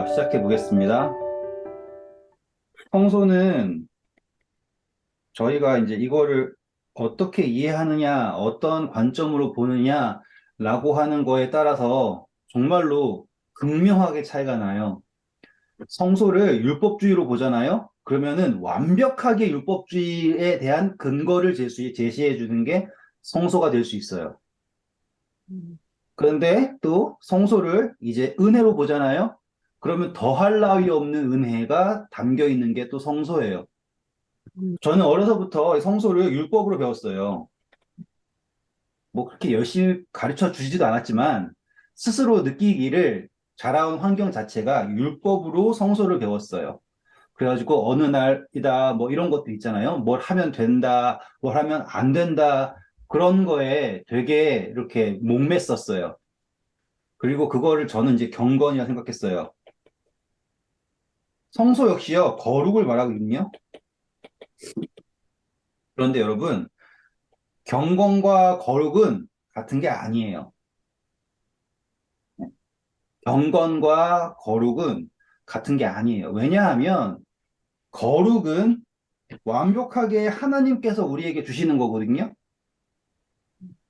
시작해 보겠습니다. 성소는 저희가 이제 이거를 어떻게 이해하느냐, 어떤 관점으로 보느냐라고 하는 거에 따라서 정말로 극명하게 차이가 나요. 성소를 율법주의로 보잖아요. 그러면은 완벽하게 율법주의에 대한 근거를 제시해 주는 게 성소가 될 수 있어요. 음, 그런데 또 성소를 이제 은혜로 보잖아요. 그러면 더할 나위 없는 은혜가 담겨 있는 게 또 성소예요. 음, 저는 어려서부터 성소를 율법으로 배웠어요. 뭐 그렇게 열심히 가르쳐 주지도 않았지만 스스로 느끼기를 자라온 환경 자체가 율법으로 성소를 배웠어요. 그래가지고 어느 날이다 뭐 이런 것도 있잖아요. 뭘 하면 된다, 뭘 하면 안 된다. 그런 거에 되게 이렇게 목맸었어요. 그리고 그거를 저는 이제 경건이라 생각했어요. 성소 역시요, 거룩을 말하거든요. 그런데 여러분, 경건과 거룩은 같은 게 아니에요. 경건과 거룩은 같은 게 아니에요. 왜냐하면 거룩은 완벽하게 하나님께서 우리에게 주시는 거거든요.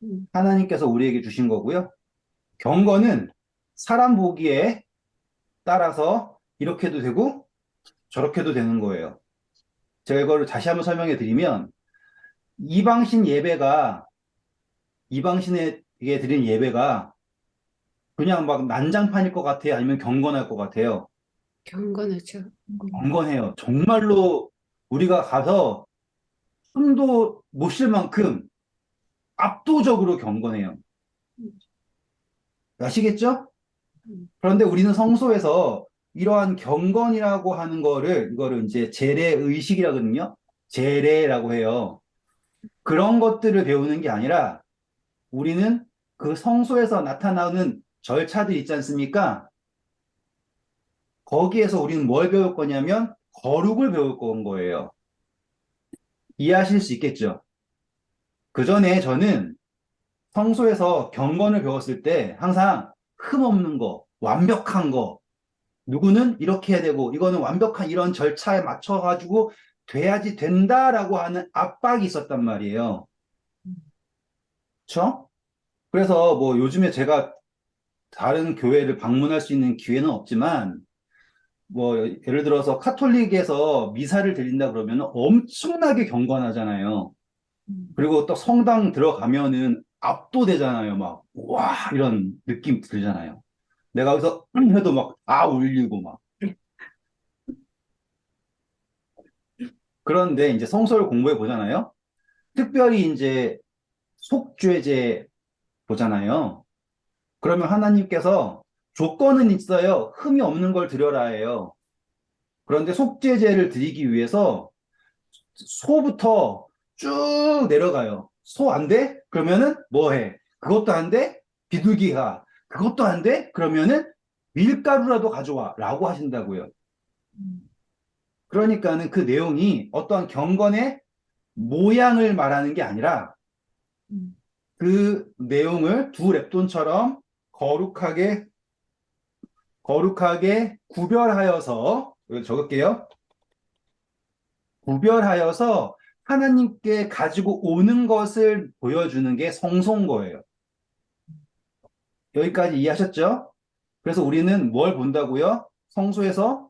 음, 하나님께서 우리에게 주신 거고요. 경건은 사람 보기에 따라서 이렇게도 되고 저렇게도 되는 거예요. 제가 이거를 다시 한번 설명해 드리면 이방신 예배가 이방신에게 드린 예배가 그냥 막 난장판일 것 같아요? 아니면 경건할 것 같아요? 경건하죠. 경건해요. 정말로 우리가 가서 숨도 못 쉴 만큼 압도적으로 경건해요. 음, 아시겠죠? 음, 그런데 우리는 성소에서 이러한 경건이라고 하는 이거를 이제 제례 의식이라거든요. 제례라고 해요. 그런 것들을 배우는 게 아니라 우리는 그 성소에서 나타나는 절차들 있지 않습니까? 거기에서 우리는 뭘 배울 거냐면 거룩을 배울 건 거예요. 이해하실 수 있겠죠? 그 전에 저는 성소에서 경건을 배웠을 때 항상 흠없는 거, 완벽한 거, 누구는 이렇게 해야 되고, 이거는 완벽한 이런 절차에 맞춰가지고 돼야지 된다라고 하는 압박이 있었단 말이에요. 그쵸? 그래서 뭐 요즘에 제가 다른 교회를 방문할 수 있는 기회는 없지만, 뭐 예를 들어서 카톨릭에서 미사를 드린다 그러면 엄청나게 경건하잖아요. 음, 그리고 또 성당 들어가면은 압도되잖아요. 막, 와, 이런 느낌 들잖아요. 내가 여기서 해도 막, 울리고 막. 그런데 이제 성서를 공부해 보잖아요. 특별히 이제 속죄제 보잖아요. 그러면 하나님께서 조건은 있어요. 흠이 없는 걸 드려라 해요. 그런데 속죄제를 드리기 위해서 소부터 쭉 내려가요. 소 안 돼? 그러면은 뭐 해? 그것도 안 돼? 비둘기가. 그것도 안 돼? 그러면은 밀가루라도 가져와. 라고 하신다고요. 음, 그러니까는 그 내용이 어떠한 경건의 모양을 말하는 게 아니라 음, 그 내용을 두 랩돈처럼 거룩하게, 거룩하게 구별하여서, 여기 적을게요. 구별하여서 하나님께 가지고 오는 것을 보여주는 게 성소인 거예요. 여기까지 이해하셨죠? 그래서 우리는 뭘 본다고요? 성소에서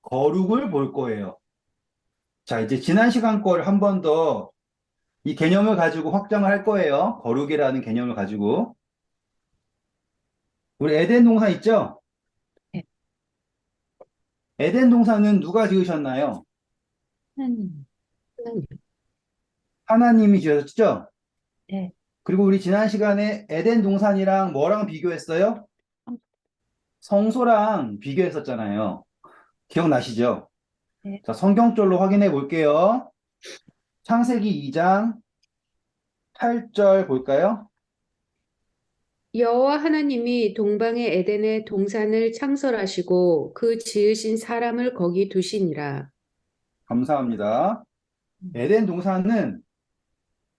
거룩을 볼 거예요. 자, 이제 지난 시간 걸 한 번 더 이 개념을 가지고 확장을 할 거예요. 거룩이라는 개념을 가지고. 우리 에덴 동산 있죠? 네, 에덴 동산은 누가 지으셨나요? 하나님, 하나님, 하나님이 지으셨죠? 네, 그리고 우리 지난 시간에 에덴 동산이랑 뭐랑 비교했어요? 성소랑 비교했었잖아요. 기억나시죠? 네. 자, 성경절로 확인해 볼게요. 창세기 2장 8절 볼까요? 여호와 하나님이 동방의 에덴에 동산을 창설하시고 그 지으신 사람을 거기 두시니라. 감사합니다. 음, 에덴 동산은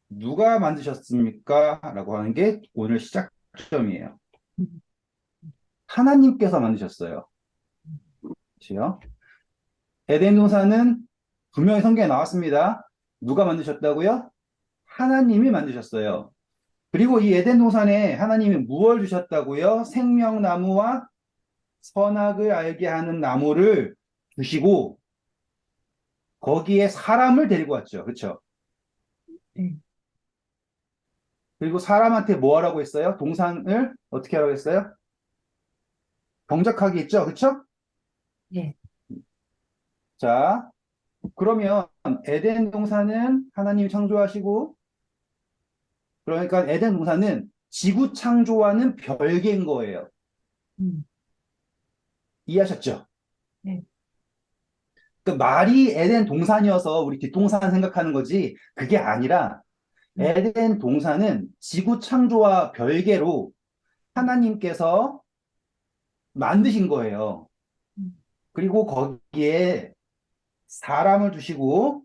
누가 만드셨습니까? 라고 하는 게 오늘 시작점이에요. 음, 하나님께서 만드셨어요. 그렇죠? 에덴 동산은 분명히 성경에 나왔습니다. 누가 만드셨다고요? 하나님이 만드셨어요. 그리고 이 에덴 동산에 하나님이 무엇을 주셨다고요? 생명나무와 선악을 알게 하는 나무를 주시고 거기에 사람을 데리고 왔죠. 그렇죠? 네. 그리고 사람한테 뭐 하라고 했어요? 동산을 어떻게 하라고 했어요? 경작하게 했죠. 그렇죠? 네. 자, 그러면 에덴 동산은 하나님이 창조하시고 그러니까 에덴 동산은 지구 창조와는 별개인 거예요. 음, 이해하셨죠? 네. 그 말이 에덴 동산이어서 우리 뒷동산 생각하는 거지 그게 아니라 음, 에덴 동산은 지구 창조와 별개로 하나님께서 만드신 거예요. 음, 그리고 거기에 사람을 두시고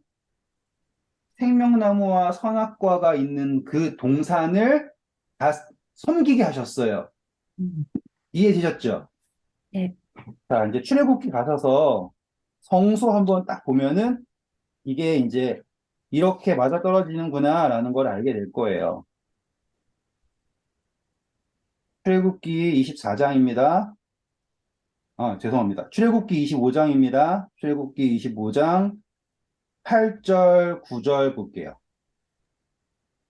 생명나무와 선악과가 있는 그 동산을 다 섬기게 하셨어요. 음, 이해되셨죠? 네. 자, 이제 출애굽기 가셔서 성소 한번 딱 보면은 이게 이제 이렇게 맞아떨어지는구나라는 걸 알게 될 거예요. 출애굽기 24장입니다. 죄송합니다. 출애굽기 25장입니다. 출애굽기 25장 8절, 9절 볼게요.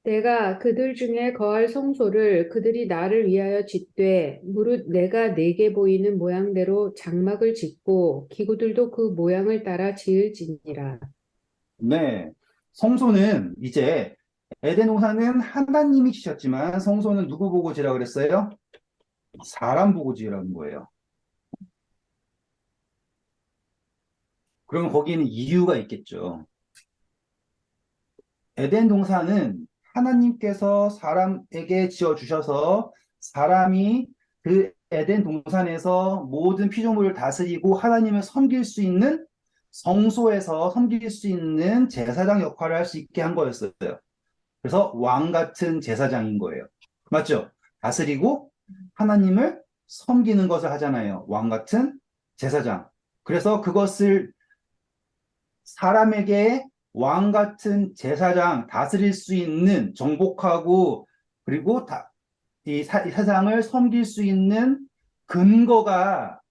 내가 그들 중에 거할 성소를 그들이 나를 위하여 짓되 무릇 내가 내게 보이는 모양대로 장막을 짓고 기구들도 그 모양을 따라 지을지니라. 네. 성소는 이제 에덴 동산은 하나님이 지셨지만 성소는 누구 보고 지으라 그랬어요? 사람 보고 지으라는 거예요. 그러면 거기에는 이유가 있겠죠. 에덴 동산은 하나님께서 사람에게 지어 주셔서 사람이 그 에덴 동산에서 모든 피조물을 다스리고 하나님을 섬길 수 있는 성소에서 섬길 수 있는 제사장 역할을 할 수 있게 한 거였어요. 그래서 왕 같은 제사장인 거예요. 맞죠? 다스리고 하나님을 섬기는 것을 하잖아요. 왕 같은 제사장. 그래서 그것을 사람에게 왕 같은 제사장 다스릴 수 있는 정복하고 그리고 이 세상을 섬길 수 있는 근거가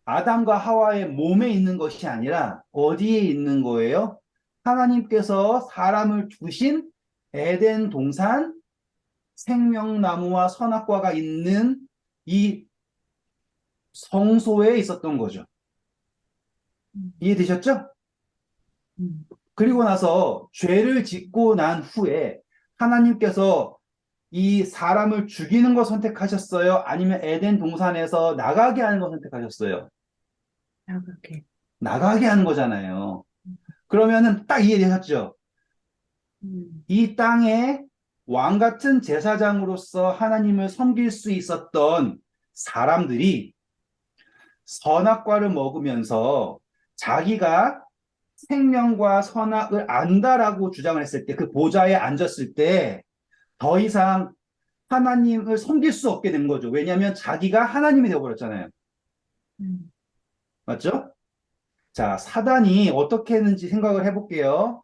아담과 하와의 몸에 있는 것이 아니라 어디에 있는 거예요? 하나님께서 사람을 주신 에덴 동산 생명나무와 선악과가 있는 이 성소에 있었던 거죠. 음, 이해되셨죠? 음, 그리고 나서 죄를 짓고 난 후에 하나님께서 이 사람을 죽이는 거 선택하셨어요? 아니면 에덴 동산에서 나가게 하는 거 선택하셨어요? 나가게. 나가게 하는 거잖아요. 그러면은 딱 이해되셨죠? 음, 이 땅에 왕 같은 제사장으로서 하나님을 섬길 수 있었던 사람들이 선악과를 먹으면서 자기가 생명과 선악을 안다라고 주장을 했을 때, 그 보좌에 앉았을 때, 더 이상 하나님을 섬길 수 없게 된 거죠. 왜냐하면 자기가 하나님이 되어버렸잖아요. 음, 맞죠? 자, 사단이 어떻게 했는지 생각을 해볼게요.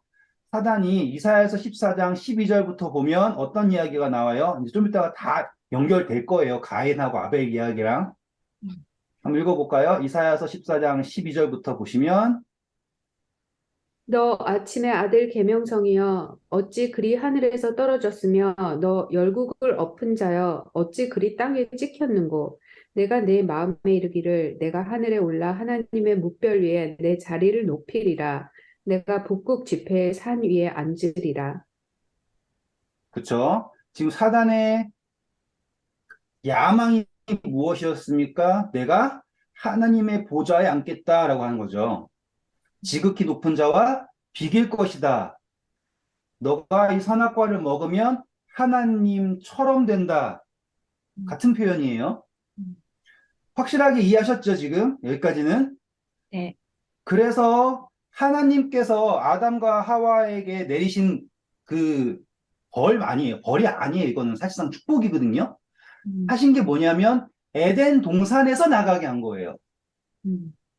사단이 이사야서 14장 12절부터 보면 어떤 이야기가 나와요? 이제 좀 이따가 다 연결될 거예요. 가인하고 아벨 이야기랑. 음. 한번 읽어볼까요? 이사야서 14장 12절부터 보시면, 너 아침의 아들 계명성이여 어찌 그리 하늘에서 떨어졌으며 너 열국을 엎은 자여 어찌 그리 땅에 찍혔는고 내가 내 마음에 이르기를 내가 하늘에 올라 하나님의 묵별 위에 내 자리를 높이리라 내가 북극 지폐의 산 위에 앉으리라. 그쵸? 지금 사단의 야망이 무엇이었습니까? 내가 하나님의 보좌에 앉겠다라고 하는 거죠. 지극히 높은 자와 비길 것이다. 너가 이 선악과를 먹으면 하나님처럼 된다. 음, 같은 표현이에요. 음. 확실하게 이해하셨죠, 지금? 여기까지는? 네. 그래서 하나님께서 아담과 하와에게 내리신 그 벌 아니에요. 벌이 아니에요. 이거는 사실상 축복이거든요. 음, 하신 게 뭐냐면 에덴 동산에서 나가게 한 거예요. 음,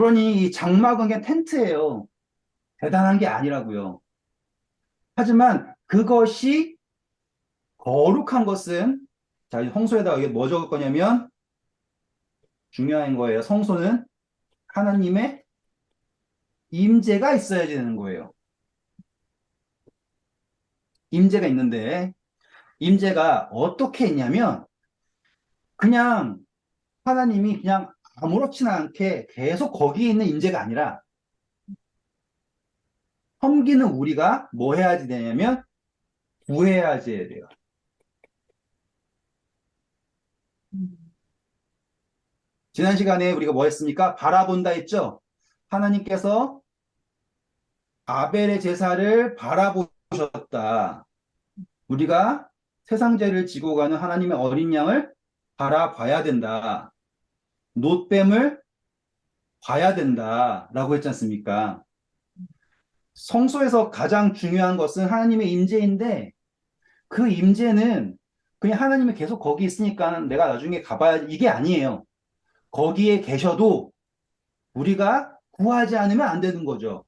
그러니 이 장막은 그냥 텐트예요. 대단한 게 아니라고요. 하지만 그것이 거룩한 것은, 자, 이 성소에다가 이게 뭐 적을 거냐면 중요한 거예요. 성소는 하나님의 임재가 있어야 되는 거예요. 임재가 있는데 임재가 어떻게 있냐면 그냥 하나님이 그냥 아무렇지나 않게 계속 거기에 있는 임재가 아니라 섬기는 우리가 뭐 해야지 되냐면 구해야지 해야 돼요. 지난 시간에 우리가 뭐 했습니까? 바라본다 했죠? 하나님께서 아벨의 제사를 바라보셨다. 우리가 세상 죄를 지고 가는 하나님의 어린 양을 바라봐야 된다. 놋뱀을 봐야 된다라고 했지 않습니까? 성소에서 가장 중요한 것은 하나님의 임재인데 그 임재는 그냥 하나님이 계속 거기 있으니까 내가 나중에 가봐야 이게 아니에요. 거기에 계셔도 우리가 구하지 않으면 안 되는 거죠.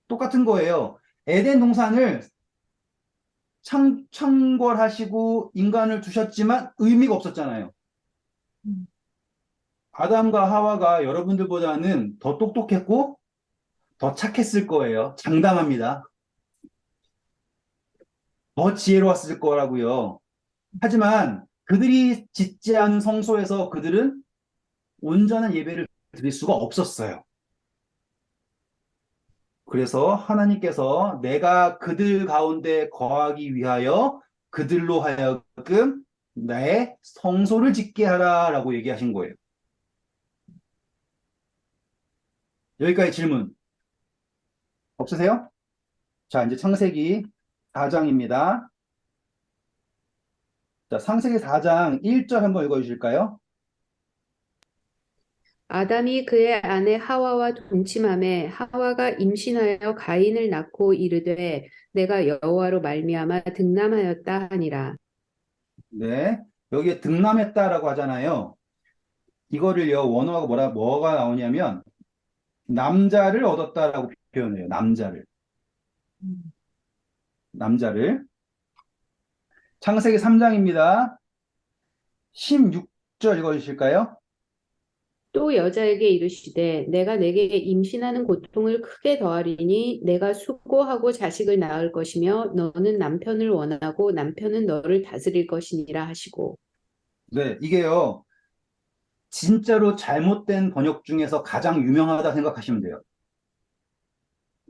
똑같은 거예요. 에덴 동산을 창궐하시고 인간을 두셨지만 의미가 없었잖아요. 아담과 하와가 여러분들보다는 더 똑똑했고 더 착했을 거예요. 장담합니다. 더 지혜로웠을 거라고요. 하지만 그들이 짓지 않은 성소에서 그들은 온전한 예배를 드릴 수가 없었어요. 그래서 하나님께서 내가 그들 가운데 거하기 위하여 그들로 하여금 나의 성소를 짓게 하라라고 얘기하신 거예요. 여기까지 질문 없으세요? 자, 이제 창세기 4장입니다. 자, 창세기 4장 1절 한번 읽어 주실까요? 아담이 그의 아내 하와와 동침하매 하와가 임신하여 가인을 낳고 이르되 내가 여호와로 말미암아 득남하였다 하니라. 네. 여기에 득남했다라고 하잖아요. 이거를요, 원어가 뭐가 나오냐면, 남자를 얻었다라고 표현해요. 남자를. 창세기 3장입니다. 16절 읽어주실까요? 또 여자에게 이르시되 내가 내게 임신하는 고통을 크게 더하리니 내가 수고하고 자식을 낳을 것이며 너는 남편을 원하고 남편은 너를 다스릴 것이니라 하시고. 네, 이게요, 진짜로 잘못된 번역 중에서 가장 유명하다 생각하시면 돼요.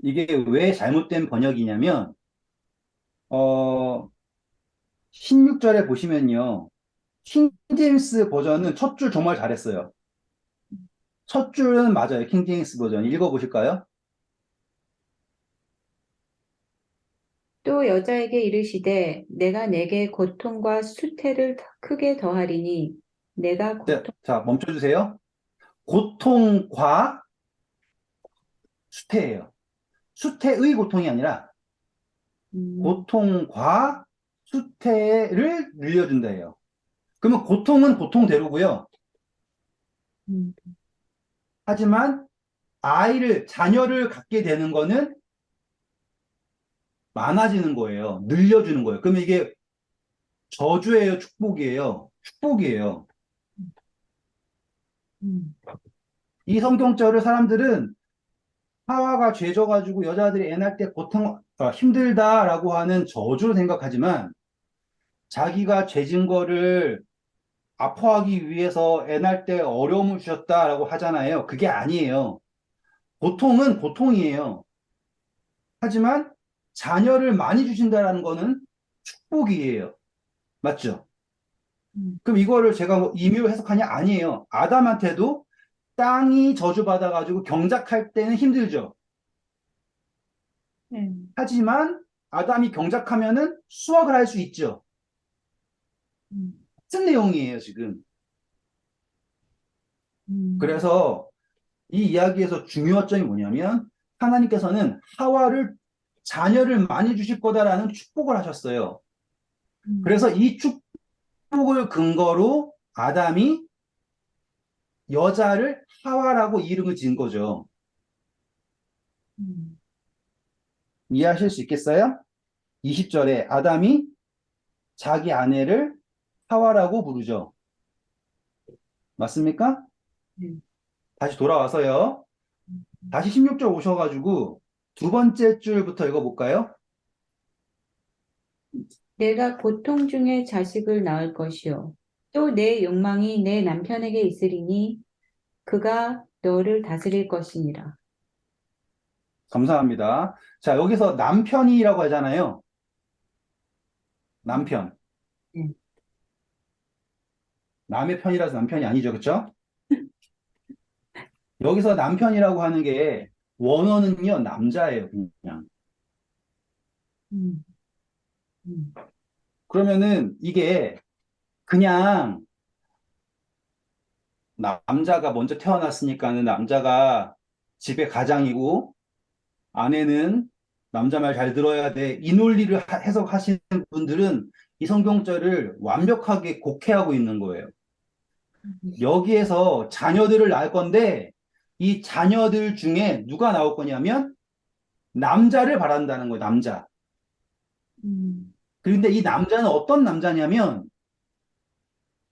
이게 왜 잘못된 번역이냐면, 어, 16절에 보시면요, 킹제임스 버전은 첫 줄 정말 잘했어요. 첫 줄은 맞아요. 킹제임스 버전. 읽어보실까요? 또 여자에게 이르시되 내가 내게 고통과 수태를 크게 더하리니 내가 네, 고통. 자, 멈춰주세요. 고통과 수태예요. 수태의 고통이 아니라 음, 고통과 수태를 늘려준다 해요. 그러면 고통은 고통대로고요. 음, 하지만 자녀를 갖게 되는 거는 많아지는 거예요. 늘려주는 거예요. 그러면 이게 저주예요, 축복이에요? 축복이에요. 음, 이 성경절을 사람들은 하와가 죄져가지고 여자들이 애 낳을 때 힘들다라고 하는 저주로 생각하지만 자기가 죄진 거를 아파하기 위해서 애 낳을 때 어려움을 주셨다라고 하잖아요. 그게 아니에요. 고통은 고통이에요. 하지만 자녀를 많이 주신다라는 거는 축복이에요. 맞죠? 음, 그럼 이거를 제가 뭐 임의로 해석하냐? 아니에요. 아담한테도 땅이 저주받아가지고 경작할 때는 힘들죠. 하지만 아담이 경작하면은 수확을 할 수 있죠. 음, 같은 내용이에요, 지금. 음, 그래서 이 이야기에서 중요점이 뭐냐면 하나님께서는 하와를 자녀를 많이 주실 거다라는 축복을 하셨어요. 음, 그래서 이 축복을 근거로 아담이 여자를 하와라고 이름을 지은 거죠. 음, 이해하실 수 있겠어요? 20절에 아담이 자기 아내를 하와라고 부르죠. 맞습니까? 네. 다시 돌아와서요. 다시 16절 오셔가지고 두 번째 줄부터 읽어볼까요? 내가 고통 중에 자식을 낳을 것이요. 또 내 욕망이 내 남편에게 있으리니 그가 너를 다스릴 것이니라. 감사합니다. 자, 여기서 남편이라고 하잖아요. 남편. 네. 남의 편이라서 남편이 아니죠. 그쵸? 여기서 남편이라고 하는 게 원어는요, 남자예요. 그냥. 음, 음, 그러면은 이게 그냥 남자가 먼저 태어났으니까는 남자가 집의 가장이고 아내는 남자 말 잘 들어야 돼. 이 논리를 해석하시는 분들은 이 성경절을 완벽하게 곡해하고 있는 거예요. 여기에서 자녀들을 낳을 건데 이 자녀들 중에 누가 나올 거냐면 남자를 바란다는 거예요. 남자. 음, 그런데 이 남자는 어떤 남자냐면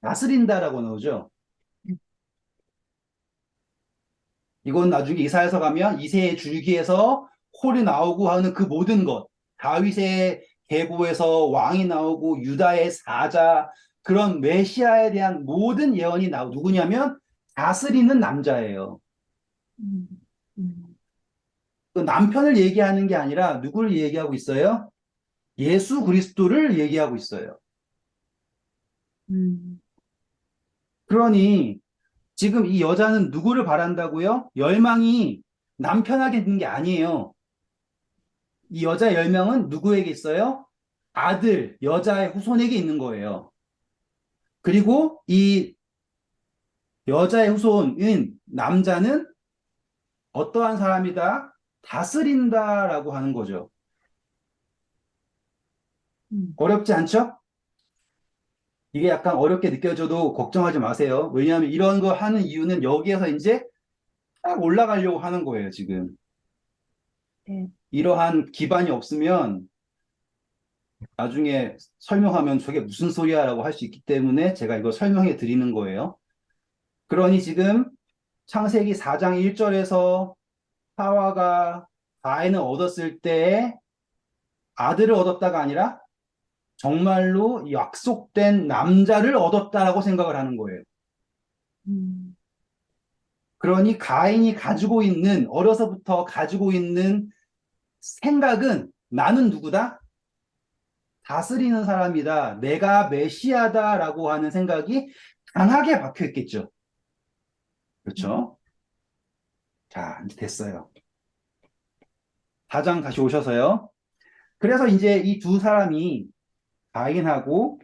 다스린다라고 나오죠. 이건 나중에 이사야서 가면 이새의 줄기에서 콜이 나오고 하는 그 모든 것. 다윗의 계보에서 왕이 나오고 유다의 사자 그런 메시아에 대한 모든 예언이 누구냐면 다스리는 남자예요. 음, 음, 그 남편을 얘기하는 게 아니라 누구를 얘기하고 있어요? 예수 그리스도를 얘기하고 있어요. 음, 그러니 지금 이 여자는 누구를 바란다고요? 열망이 남편에게 있는 게 아니에요. 이 여자 열명은 누구에게 있어요? 아들, 여자의 후손에게 있는 거예요. 그리고 이 여자의 후손인 남자는 어떠한 사람이다? 다스린다라고 하는 거죠. 어렵지 않죠? 이게 약간 어렵게 느껴져도 걱정하지 마세요. 왜냐하면 이런 거 하는 이유는 여기에서 이제 딱 올라가려고 하는 거예요, 지금. 네. 이러한 기반이 없으면 나중에 설명하면 저게 무슨 소리야 라고 할 수 있기 때문에 제가 이거 설명해 드리는 거예요. 그러니 지금 창세기 4장 1절에서 하와가 가인을 얻었을 때 아들을 얻었다가 아니라 정말로 약속된 남자를 얻었다라고 생각을 하는 거예요. 음, 그러니 가인이 가지고 있는, 어려서부터 가지고 있는 생각은 나는 누구다? 다스리는 사람이다. 내가 메시아다라고 하는 생각이 강하게 박혀 있겠죠. 그렇죠? 자, 이제 됐어요. 4장 다시 오셔서요. 그래서 이제 이 두 사람이 가인하고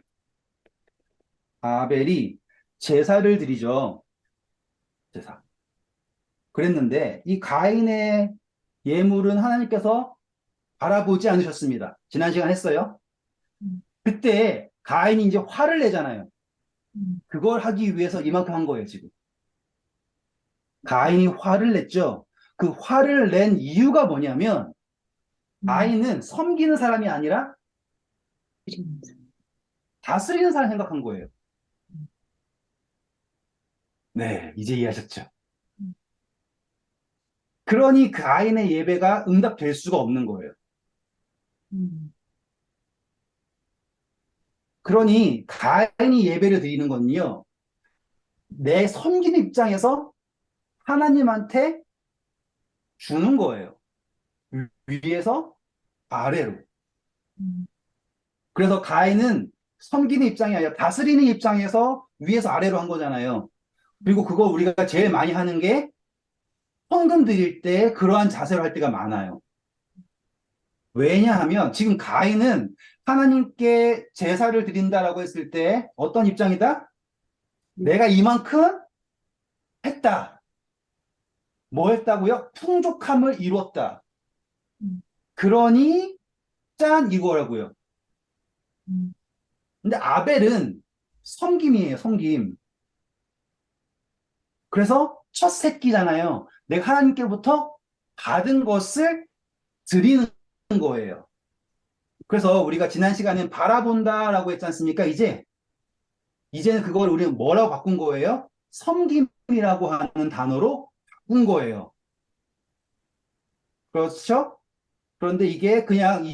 아벨이 제사를 드리죠. 제사. 그랬는데 이 가인의 예물은 하나님께서 바라보지 않으셨습니다. 지난 시간 했어요. 음, 그때 가인이 이제 화를 내잖아요. 음, 그걸 하기 위해서 이만큼 한 거예요, 지금. 가인이 화를 냈죠. 그 화를 낸 이유가 뭐냐면 음, 가인은 섬기는 사람이 아니라 드리면서. 다스리는 사람 생각한 거예요. 네, 이제 이해하셨죠? 음, 그러니 가인의 예배가 응답될 수가 없는 거예요. 음, 그러니 가인이 예배를 드리는 건요. 내 섬기는 입장에서 하나님한테 주는 거예요. 위에서 아래로. 음, 그래서 가인은 섬기는 입장이 아니라 다스리는 입장에서 위에서 아래로 한 거잖아요. 그리고 그거 우리가 제일 많이 하는 게 헌금 드릴 때 그러한 자세로 할 때가 많아요. 왜냐하면 지금 가인은 하나님께 제사를 드린다라고 했을 때 어떤 입장이다? 내가 이만큼 했다. 뭐 했다고요? 풍족함을 이뤘다. 음, 그러니 짠 이거라고요. 음, 근데 아벨은 섬김이에요, 섬김. 그래서 첫 새끼잖아요. 내가 하나님께로부터 받은 것을 드리는 거예요. 그래서 우리가 지난 시간에 바라본다라고 했지 않습니까? 이제는 그걸 우리는 뭐라고 바꾼 거예요? 섬김이라고 하는 단어로 바꾼 거예요. 그렇죠? 그런데 이게 그냥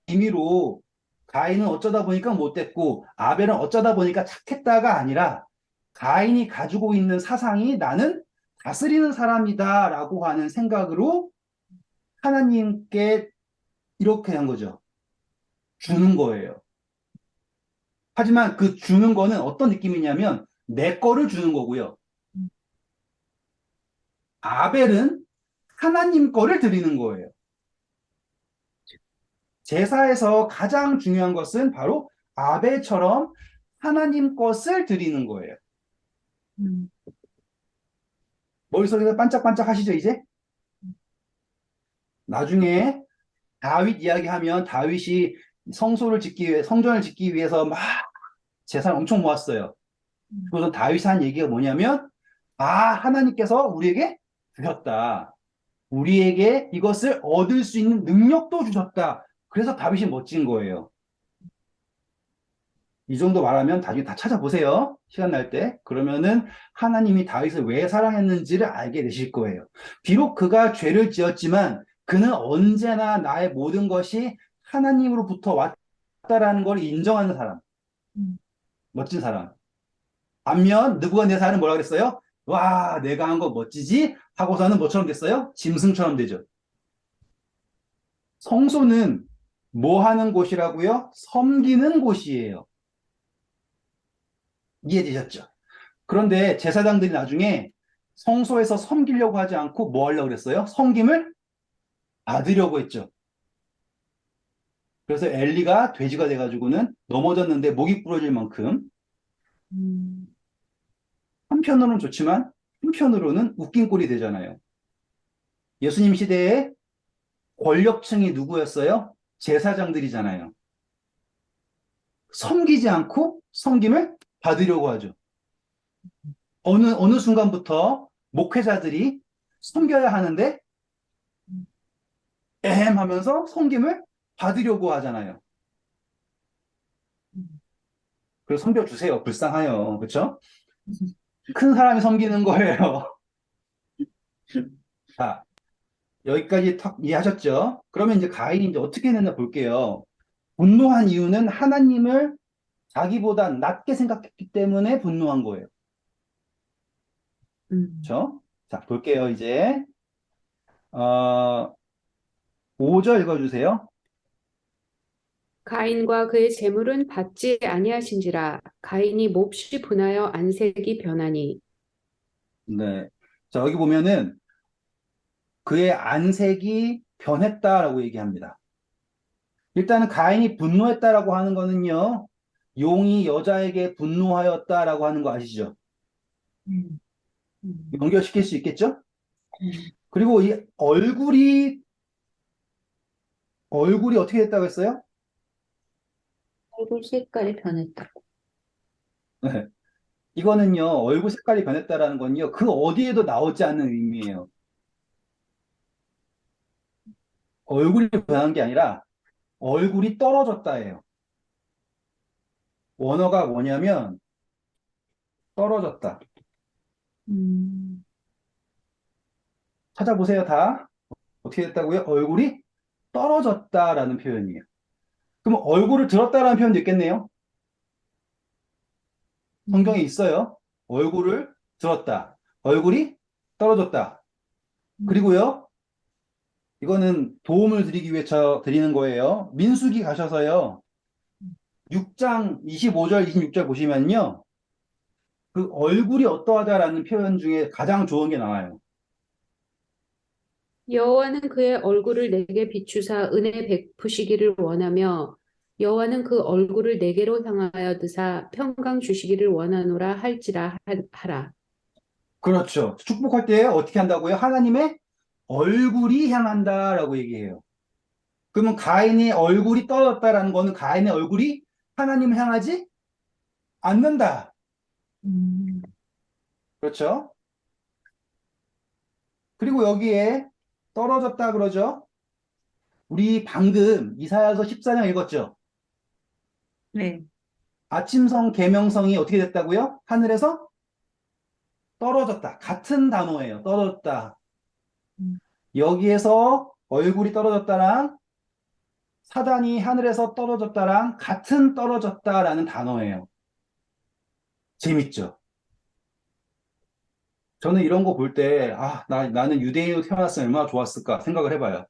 임의로 가인은 어쩌다 보니까 못됐고 아벨은 어쩌다 보니까 착했다가 아니라 가인이 가지고 있는 사상이 나는 다스리는 사람이다라고 하는 생각으로 하나님께 이렇게 한 거죠. 주는 거예요. 하지만 그 주는 거는 어떤 느낌이냐면 내 거를 주는 거고요. 아벨은 하나님 거를 드리는 거예요. 제사에서 가장 중요한 것은 바로 아벨처럼 하나님 것을 드리는 거예요. 음, 머릿속에서 반짝반짝 하시죠, 이제? 나중에 다윗 이야기하면 다윗이 성전을 짓기 위해서 막 재산을 엄청 모았어요. 그래서 다윗이 한 얘기가 뭐냐면, 하나님께서 우리에게 주셨다. 우리에게 이것을 얻을 수 있는 능력도 주셨다. 그래서 다윗이 멋진 거예요. 이 정도 말하면 나중에 다 찾아보세요. 시간 날 때. 그러면은 하나님이 다윗을 왜 사랑했는지를 알게 되실 거예요. 비록 그가 죄를 지었지만 그는 언제나 나의 모든 것이 하나님으로부터 왔다라는 걸 인정하는 사람. 음, 멋진 사람. 반면 느부갓네살은 뭐라 그랬어요? 와, 내가 한 거 멋지지? 하고서는 뭐처럼 됐어요? 짐승처럼 되죠. 성소는 뭐 하는 곳이라고요? 섬기는 곳이에요. 이해되셨죠? 그런데 제사장들이 나중에 성소에서 섬기려고 하지 않고 뭐 하려고 그랬어요? 섬김을 받으려고 했죠. 그래서 엘리가 돼지가 돼가지고는 넘어졌는데 목이 부러질 만큼 음, 한편으로는 좋지만 한편으로는 웃긴 꼴이 되잖아요. 예수님 시대에 권력층이 누구였어요? 제사장들이잖아요. 섬기지 않고 섬김을 받으려고 하죠. 어느 순간부터 목회자들이 섬겨야 하는데 하면서 섬김을 받으려고 하잖아요. 그래서 섬겨주세요. 불쌍하요. 그렇죠? 큰 사람이 섬기는 거예요. 자, 여기까지 탁 이해하셨죠? 그러면 이제 가인이 이제 어떻게 했나 볼게요. 분노한 이유는 하나님을 자기보다 낮게 생각했기 때문에 분노한 거예요. 음. 그렇죠? 자, 볼게요. 이제 5절 읽어주세요. 가인과 그의 재물은 받지 아니하신지라 가인이 몹시 분하여 안색이 변하니 네. 자, 여기 보면은 그의 안색이 변했다라고 얘기합니다. 일단은 가인이 분노했다라고 하는 거는요, 용이 여자에게 분노하였다라고 하는 거 아시죠? 음, 음, 연결시킬 수 있겠죠? 음. 그리고 이 얼굴이 어떻게 됐다고 했어요? 얼굴 색깔이 변했다. 네. 이거는요, 얼굴 색깔이 변했다라는 건요, 그 어디에도 나오지 않는 의미예요. 얼굴이 변한 게 아니라 얼굴이 떨어졌다예요. 원어가 뭐냐면 떨어졌다. 음, 찾아보세요, 다. 어떻게 됐다고요? 얼굴이 떨어졌다라는 표현이에요. 그럼 얼굴을 들었다라는 표현도 있겠네요. 성경에 음, 있어요. 얼굴을 들었다. 얼굴이 떨어졌다. 음, 그리고요, 이거는 도움을 드리기 위해서 드리는 거예요. 민수기 가셔서요, 6장 25절, 26절 보시면요, 그 얼굴이 어떠하다라는 표현 중에 가장 좋은 게 나와요. 여호와는 그의 얼굴을 내게 비추사 은혜 베푸시기를 원하며 여호와는 그 얼굴을 내게로 향하여 드사 평강 주시기를 원하노라 할지라 하라. 그렇죠. 축복할 때 어떻게 한다고요? 하나님의 얼굴이 향한다라고 얘기해요. 그러면 가인의 얼굴이 떨어졌다라는 거는 가인의 얼굴이 하나님을 향하지 않는다. 음, 그렇죠? 그리고 여기에 떨어졌다 그러죠? 우리 방금 이사야서 14장 읽었죠? 네. 아침성 계명성이 어떻게 됐다고요? 하늘에서 떨어졌다. 같은 단어예요. 떨어졌다. 음. 여기에서 얼굴이 떨어졌다랑 사단이 하늘에서 떨어졌다랑 같은 떨어졌다라는 단어예요. 재밌죠? 저는 이런 거 볼 때, 나는 유대인으로 태어났으면 얼마나 좋았을까 생각을 해봐요.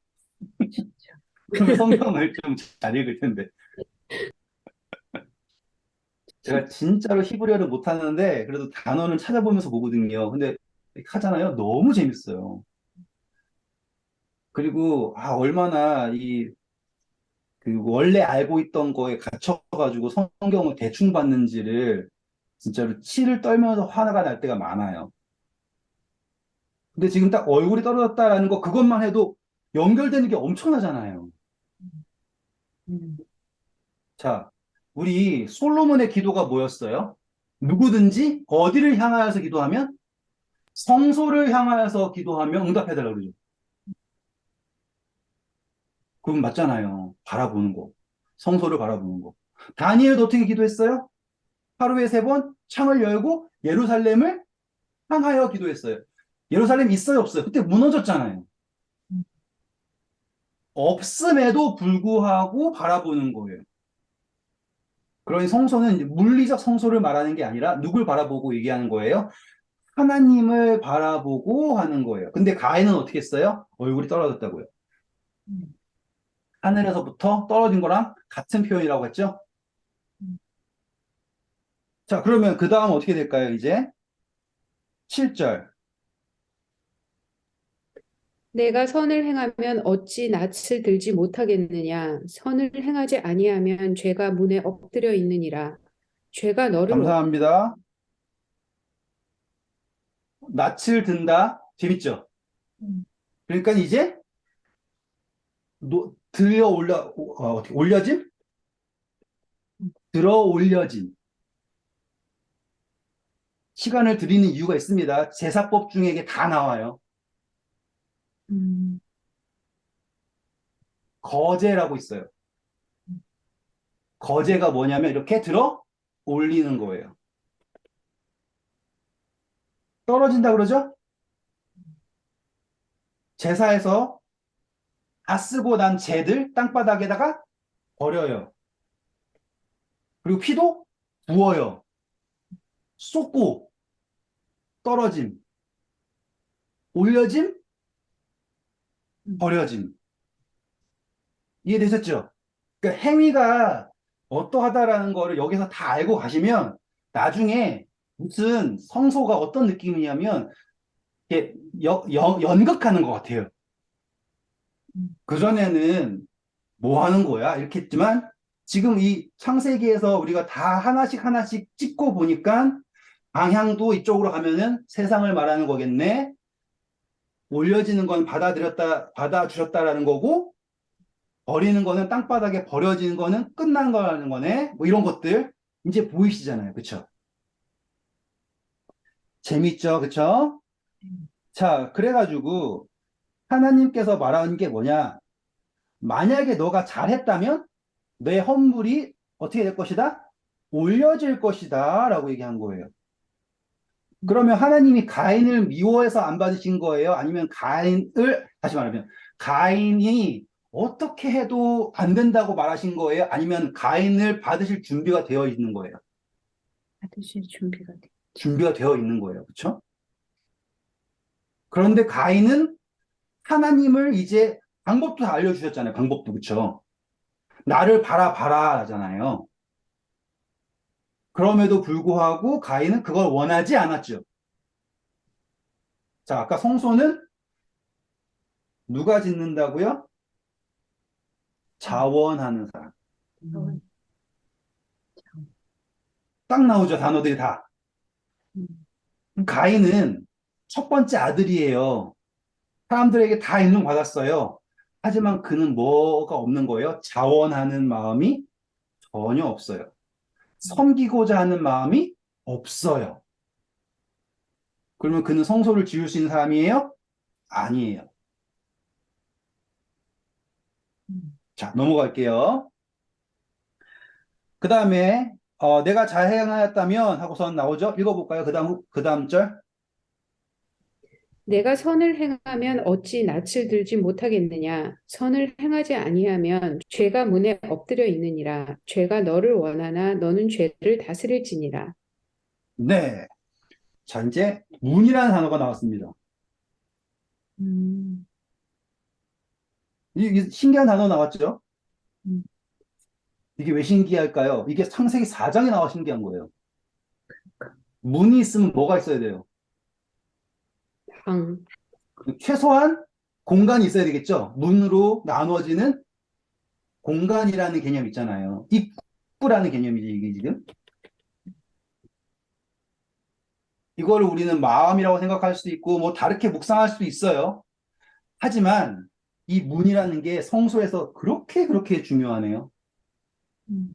진짜. 그러면 성경을 좀 잘 읽을 텐데. 제가 진짜로 히브리어를 못하는데, 그래도 단어는 찾아보면서 보거든요. 근데 하잖아요. 너무 재밌어요. 그리고, 얼마나 원래 알고 있던 거에 갇혀가지고 성경을 대충 봤는지를 진짜로 치를 떨면서 화가 날 때가 많아요. 근데 지금 딱 얼굴이 떨어졌다라는 거 그것만 해도 연결되는 게 엄청나잖아요. 음. 자, 우리 솔로몬의 기도가 뭐였어요? 누구든지 어디를 향하여서 기도하면 성소를 향하여서 기도하면 응답해달라고 그러죠. 그건 맞잖아요. 바라보는 거. 성소를 바라보는 거. 다니엘도 어떻게 기도했어요? 하루에 3번 창을 열고 예루살렘을 향하여 기도했어요. 예루살렘 있어요, 없어요? 그때 무너졌잖아요. 없음에도 불구하고 바라보는 거예요. 그러니 성소는 이제 물리적 성소를 말하는 게 아니라 누굴 바라보고 얘기하는 거예요? 하나님을 바라보고 하는 거예요. 근데 가인은 어떻게 했어요? 얼굴이 떨어졌다고요. 음. 하늘에서부터 떨어진 거랑 같은 표현이라고 했죠? 음. 자, 그러면 그 다음 어떻게 될까요, 이제? 7절. 내가 선을 행하면 어찌 낯을 들지 못하겠느냐? 선을 행하지 아니하면 죄가 문에 엎드려 있느니라. 죄가 너를 감사합니다. 낯을 든다. 재밌죠? 음. 그러니까 이제 어떻게 올려짐? 들어 올려짐. 시간을 드리는 이유가 있습니다. 제사법 중에 이게 다 나와요. 음. 거제라고 있어요. 거제가 뭐냐면 이렇게 들어 올리는 거예요. 떨어진다 그러죠? 제사에서 다 쓰고 난 재들 땅바닥에다가 버려요. 그리고 피도 부어요. 쏟고 떨어짐, 올려짐, 버려짐. 이해되셨죠? 그러니까 행위가 어떠하다라는 거를 여기서 다 알고 가시면 나중에 무슨 성소가 어떤 느낌이냐면 이게 연극하는 것 같아요. 음. 그전에는 뭐 하는 거야? 이렇게 했지만 지금 이 창세기에서 우리가 다 하나씩 하나씩 찍고 보니까 방향도 이쪽으로 가면은 세상을 말하는 거겠네. 올려지는 건 받아주셨다라는 거고 버리는 거는 땅바닥에 버려지는 거는 끝난 거라는 거네. 뭐 이런 것들 이제 보이시잖아요. 그쵸? 재밌죠? 그쵸? 음. 자, 그래가지고 하나님께서 말하는 게 뭐냐? 만약에 너가 잘했다면 내 헌물이 어떻게 될 것이다? 올려질 것이다. 라고 얘기한 거예요. 그러면 하나님이 가인을 미워해서 안 받으신 거예요? 아니면 다시 말하면, 가인이 어떻게 해도 안 된다고 말하신 거예요? 아니면 가인을 받으실 준비가 되어 있는 거예요? 받으실 준비가 돼. 준비가 되어 있는 거예요. 그렇죠? 그런데 가인은 하나님을 이제 방법도 다 알려주셨잖아요. 방법도. 그렇죠? 나를 봐라 하잖아요. 그럼에도 불구하고 가인은 그걸 원하지 않았죠. 자, 아까 성소는 누가 짓는다고요? 자원하는 사람. 음. 딱 나오죠, 단어들이 다. 음. 가인은 첫 번째 아들이에요. 사람들에게 다 인정받았어요. 하지만 그는 뭐가 없는 거예요? 자원하는 마음이 전혀 없어요. 섬기고자 하는 마음이 없어요. 그러면 그는 성소를 지을 수 있는 사람이에요? 아니에요. 음. 자, 넘어갈게요. 그 다음에, 내가 잘 행하였다면 하고선 나오죠? 읽어볼까요? 그 다음 절. 내가 선을 행하면 어찌 낯을 들지 못하겠느냐? 선을 행하지 아니하면 죄가 문에 엎드려 있느니라. 죄가 너를 원하나 너는 죄를 다스릴지니라. 네. 자, 이제 문이라는 단어가 나왔습니다. 음. 이 신기한 단어 나왔죠? 음. 이게 왜 신기할까요? 이게 창세기 4장에 나와 신기한 거예요. 문이 있으면 뭐가 있어야 돼요? 방, 최소한 공간이 있어야 되겠죠? 문으로 나누어지는 공간이라는 개념 있잖아요. 입구라는 개념이지, 이게 지금. 이걸 우리는 마음이라고 생각할 수도 있고, 뭐 다르게 묵상할 수도 있어요. 하지만 이 문이라는 게 성소에서 그렇게 중요하네요. 음.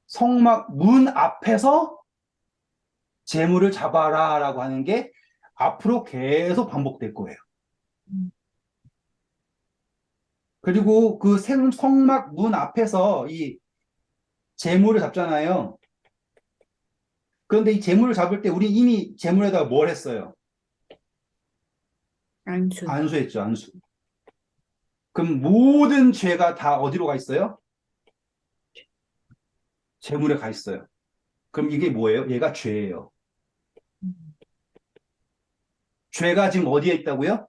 성막 문 앞에서 재물을 잡아라 라고 하는 게 앞으로 계속 반복될 거예요. 음. 그리고 그 성막 문 앞에서 이 재물을 잡잖아요. 그런데 이 재물을 잡을 때 우리 이미 재물에다가 뭘 했어요? 안수. 안수했죠, 안수. 그럼 모든 죄가 다 어디로 가 있어요? 재물에 가 있어요. 그럼 이게 뭐예요? 얘가 죄예요. 음. 죄가 지금 어디에 있다고요?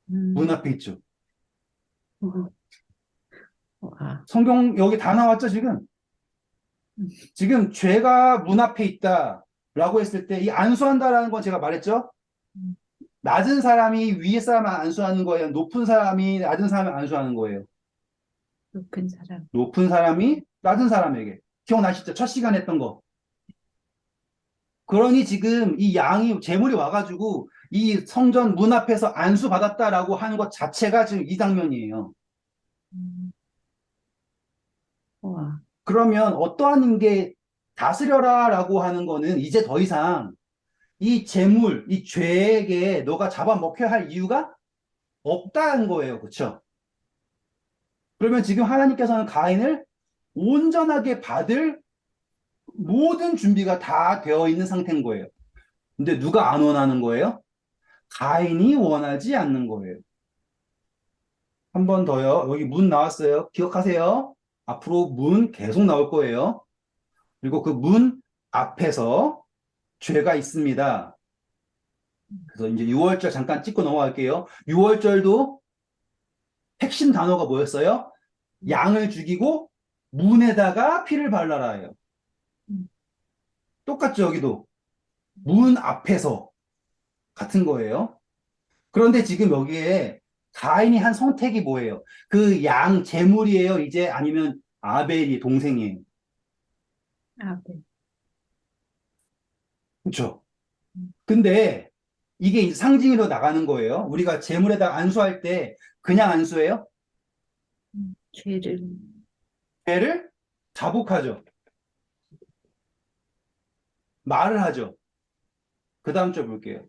문 음. 앞에 있죠. 어. 아. 성경 여기 다 나왔죠, 지금? 음. 지금 죄가 문 앞에 있다라고 했을 때 이 안수한다라는 건 제가 말했죠? 음. 낮은 사람이 위에 사람을 안수하는 거예요. 높은 사람이 낮은 사람을 안수하는 거예요. 높은 사람. 높은 사람이 낮은 사람에게. 기억나시죠? 첫 시간 했던 거. 그러니 지금 이 양이 재물이 와가지고 이 성전 문 앞에서 안수 받았다라고 하는 것 자체가 지금 이 장면이에요. 음. 와. 그러면 어떠한 게 다스려라라고 하는 거는 이제 더 이상 이 재물, 이 죄에게 너가 잡아먹혀야 할 이유가 없다는 거예요. 그렇죠? 그러면 지금 하나님께서는 가인을 온전하게 받을 모든 준비가 다 되어 있는 상태인 거예요. 근데 누가 안 원하는 거예요? 가인이 원하지 않는 거예요. 한 번 더요. 여기 문 나왔어요. 기억하세요. 앞으로 문 계속 나올 거예요. 그리고 그 문 앞에서 죄가 있습니다. 그래서 이제 6월절 잠깐 찍고 넘어갈게요. 6월절도 핵심 단어가 뭐였어요? 양을 죽이고 문에다가 피를 발라라예요. 음. 똑같죠, 여기도. 문 앞에서 같은 거예요. 그런데 지금 여기에 가인이 한 선택이 뭐예요? 그 양 제물이에요? 이제 아니면 아벨이 동생이에요? 아, 네. 그렇죠? 음. 근데 이게 이제 상징으로 나가는 거예요. 우리가 제물에다 안수할 때 그냥 안수해요? 죄를. 죄를 자복하죠. 말을 하죠. 그 다음 줄 볼게요.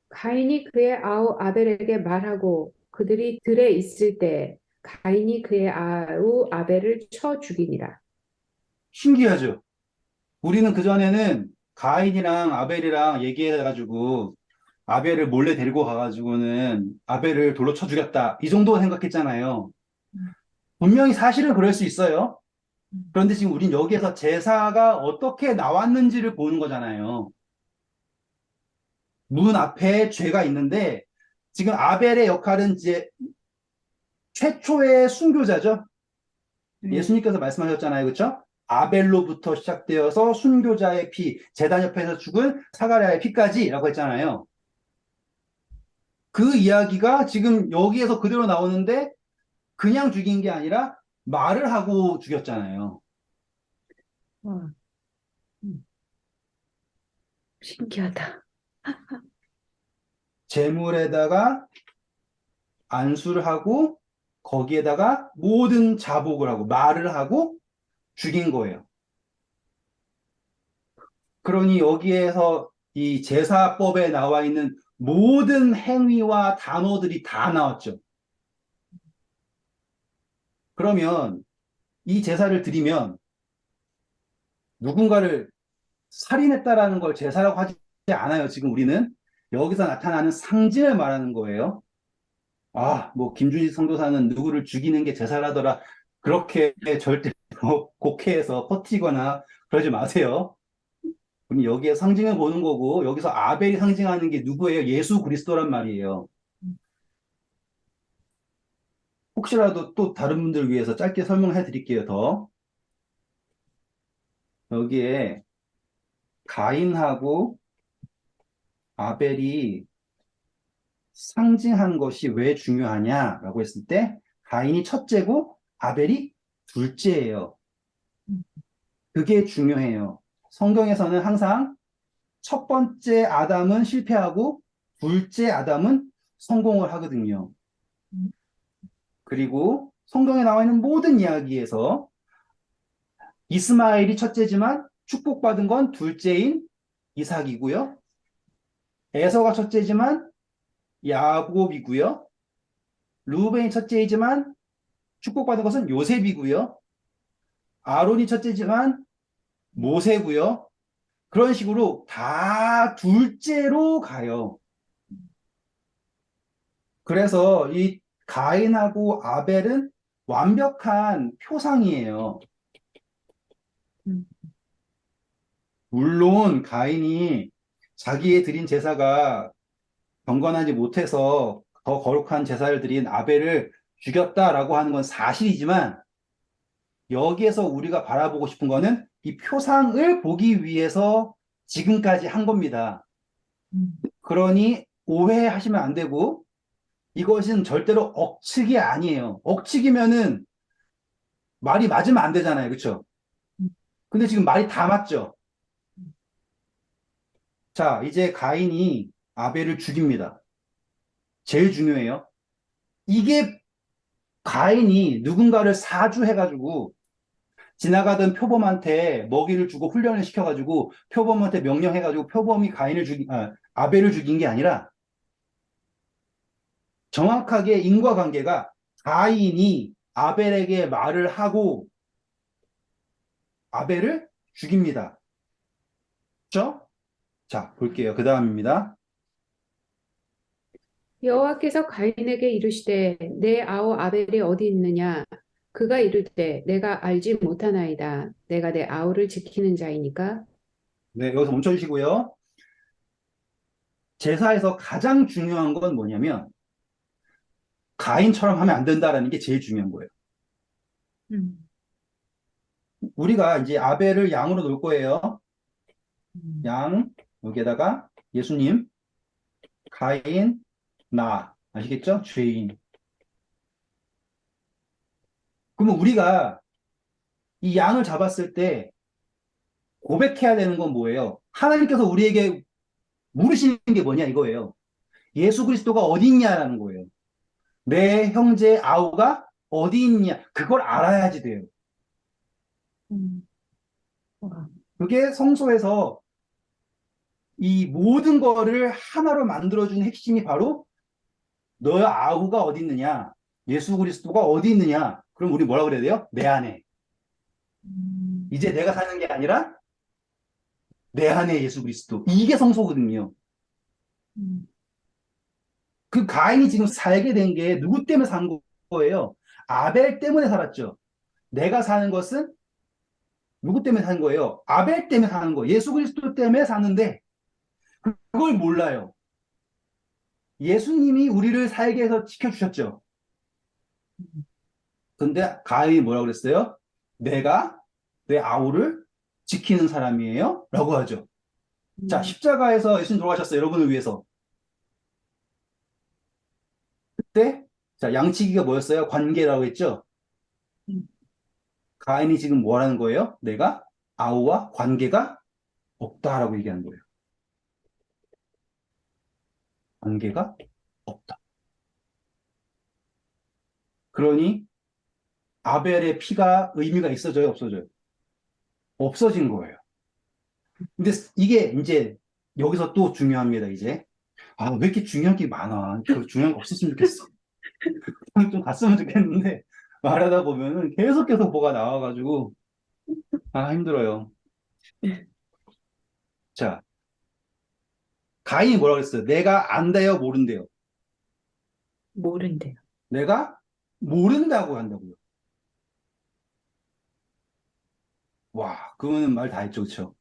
가인이 그의 아우 아벨에게 말하고 그들이 들에 있을 때 가인이 그의 아우 아벨을 쳐 죽이니라. 신기하죠? 우리는 그전에는 가인이랑 아벨이랑 얘기해가지고 아벨을 몰래 데리고 가가지고는 아벨을 돌로 쳐 죽였다. 이 정도 생각했잖아요. 음. 분명히 사실은 그럴 수 있어요. 음. 그런데 지금 우린 여기에서 제사가 어떻게 나왔는지를 보는 거잖아요. 문 앞에 죄가 있는데 지금 아벨의 역할은 이제 최초의 순교자죠. 네. 예수님께서 말씀하셨잖아요. 그렇죠? 아벨로부터 시작되어서 순교자의 피, 제단 옆에서 죽은 사가랴의 피까지라고 했잖아요. 그 이야기가 지금 여기에서 그대로 나오는데 그냥 죽인 게 아니라 말을 하고 죽였잖아요. 와. 음. 신기하다. 재물에다가 안수를 하고 거기에다가 모든 자복을 하고 말을 하고 죽인 거예요. 그러니 여기에서 이 제사법에 나와 있는 모든 행위와 단어들이 다 나왔죠. 그러면 이 제사를 드리면 누군가를 살인했다라는 걸 제사라고 하지 않아요. 지금 우리는 여기서 나타나는 상징을 말하는 거예요. 아, 뭐 김준희 선교사는 누구를 죽이는 게 제사라더라. 그렇게 절대로 곡해해서 퍼뜨리거나 그러지 마세요. 그럼 여기에 상징을 보는 거고 여기서 아벨이 상징하는 게 누구예요? 예수 그리스도란 말이에요. 혹시라도 또 다른 분들 위해서 짧게 설명해 드릴게요. 더 여기에 가인하고 아벨이 상징한 것이 왜 중요하냐라고 했을 때 가인이 첫째고 아벨이 둘째예요. 그게 중요해요. 성경에서는 항상 첫 번째 아담은 실패하고 둘째 아담은 성공을 하거든요. 그리고 성경에 나와 있는 모든 이야기에서 이스마엘이 첫째지만 축복받은 건 둘째인 이삭이고요. 에서가 첫째지만 야곱이고요. 루벤이 첫째이지만 축복받은 것은 요셉이고요. 아론이 첫째지만 모세고요. 그런 식으로 다 둘째로 가요. 그래서 이 가인하고 아벨은 완벽한 표상이에요. 음, 물론 가인이 자기의 드린 제사가 경건하지 못해서 더 거룩한 제사를 드린 아벨을 죽였다라고 하는 건 사실이지만 여기에서 우리가 바라보고 싶은 거는 이 표상을 보기 위해서 지금까지 한 겁니다. 음, 그러니 오해하시면 안 되고 이것은 절대로 억측이 아니에요. 억측이면은 말이 맞으면 안 되잖아요. 그렇죠? 음, 근데 지금 말이 다 맞죠? 자, 이제 가인이 아벨을 죽입니다. 제일 중요해요. 이게 가인이 누군가를 사주해가지고 지나가던 표범한테 먹이를 주고 훈련을 시켜가지고 표범한테 명령해가지고 표범이 아벨을 죽인 게 아니라 정확하게 인과관계가 가인이 아벨에게 말을 하고 아벨을 죽입니다. 그렇죠? 자, 볼게요. 그 다음입니다. 여호와께서 가인에게 이르시되 내 아우 아벨이 어디 있느냐? 그가 이르되 내가 알지 못하나이다. 내가 내 아우를 지키는 자이니까. 네, 여기서 멈춰주시고요. 제사에서 가장 중요한 건 뭐냐면 가인처럼 하면 안 된다라는 게 제일 중요한 거예요. 음, 우리가 이제 아벨을 양으로 놓을 거예요. 음, 양, 여기에다가 예수님, 가인, 나. 아시겠죠? 죄인. 그러면 우리가 이 양을 잡았을 때 고백해야 되는 건 뭐예요? 하나님께서 우리에게 물으시는 게 뭐냐 이거예요. 예수 그리스도가 어디 있냐라는 거예요. 내 형제 아우가 어디 있냐. 그걸 알아야지 돼요. 음. 와, 그게 성소에서 이 모든 거를 하나로 만들어주는 핵심이 바로 너의 아우가 어디 있느냐. 예수 그리스도가 어디 있느냐. 그럼 우리 뭐라 그래야 돼요? 내 안에. 음, 이제 내가 사는 게 아니라 내 안에 예수 그리스도. 이게 성소거든요. 음, 그 가인이 지금 살게 된 게 누구 때문에 산 거예요? 아벨 때문에 살았죠. 내가 사는 것은 누구 때문에 사는 거예요? 아벨 때문에 사는 거예요. 예수 그리스도 때문에 사는데 그걸 몰라요. 예수님이 우리를 살게 해서 지켜주셨죠. 근데 가인이 뭐라고 그랬어요? 내가 내 아우를 지키는 사람이에요? 라고 하죠. 자, 음, 십자가에서 예수님 돌아가셨어요. 여러분을 위해서. 그때 자, 양치기가 뭐였어요? 관계라고 했죠. 음, 가인이 지금 뭐라는 거예요? 내가 아우와 관계가 없다라고 얘기하는 거예요. 관계가 없다. 그러니 아벨의 피가 의미가 있어져요, 없어져요? 없어진 거예요. 근데 이게 이제 여기서 또 중요합니다, 이제. 아, 왜 이렇게 중요한 게 많아? 그 중요한 거 없었으면 좋겠어. 좀 갔으면 좋겠는데, 말하다 보면은 계속 뭐가 나와가지고, 아, 힘들어요. 자, 가인이 뭐라 그랬어요? 내가 안돼요, 모른대요. 모른대요. 내가 모른다고 한다고요. 와, 그거는 말 다 했죠, 그쵸?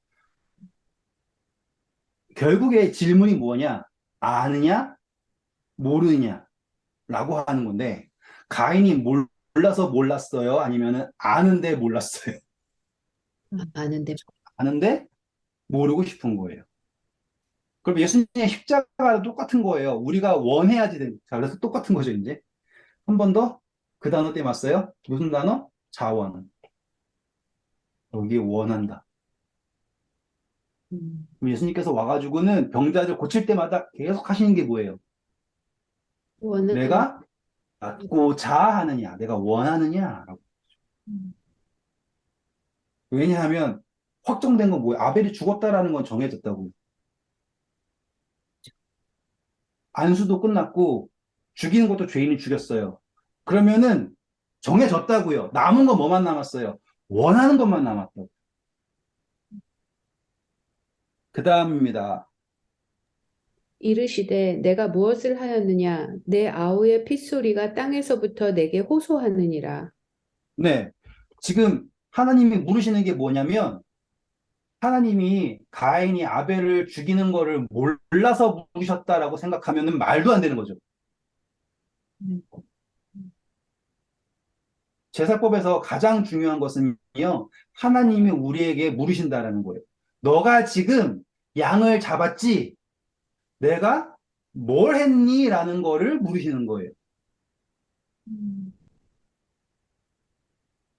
결국에 질문이 뭐냐? 아느냐? 모르느냐? 라고 하는 건데, 가인이 몰라서 몰랐어요? 아니면은 아는데 몰랐어요? 아는데. 아는데 모르고 싶은 거예요. 그럼 예수님의 십자가도 똑같은 거예요. 우리가 원해야지 돼. 자, 그래서 똑같은 거죠, 이제. 한 번 더 그 단어 떼봤어요. 무슨 단어? 자원. 여기 원한다. 음, 그럼 예수님께서 와가지고는 병자들 고칠 때마다 계속 하시는 게 뭐예요? 원하는. 내가 낫고자 하느냐, 내가 원하느냐. 음, 왜냐하면 확정된 건 뭐예요? 아벨이 죽었다라는 건 정해졌다고. 안수도 끝났고 죽이는 것도 죄인이 죽였어요. 그러면은 정해졌다고요. 남은 건 뭐만 남았어요? 원하는 것만 남았다고. 그 다음입니다. 이르시되 내가 무엇을 하였느냐 내 아우의 핏소리가 땅에서부터 내게 호소하느니라. 네. 지금 하나님이 물으시는 게 뭐냐면 하나님이 가인이 아벨을 죽이는 거를 몰라서 물으셨다라고 생각하면은 말도 안 되는 거죠. 음, 제사법에서 가장 중요한 것은요, 하나님이 우리에게 물으신다라는 거예요. 너가 지금 양을 잡았지? 내가 뭘 했니? 라는 거를 물으시는 거예요. 음,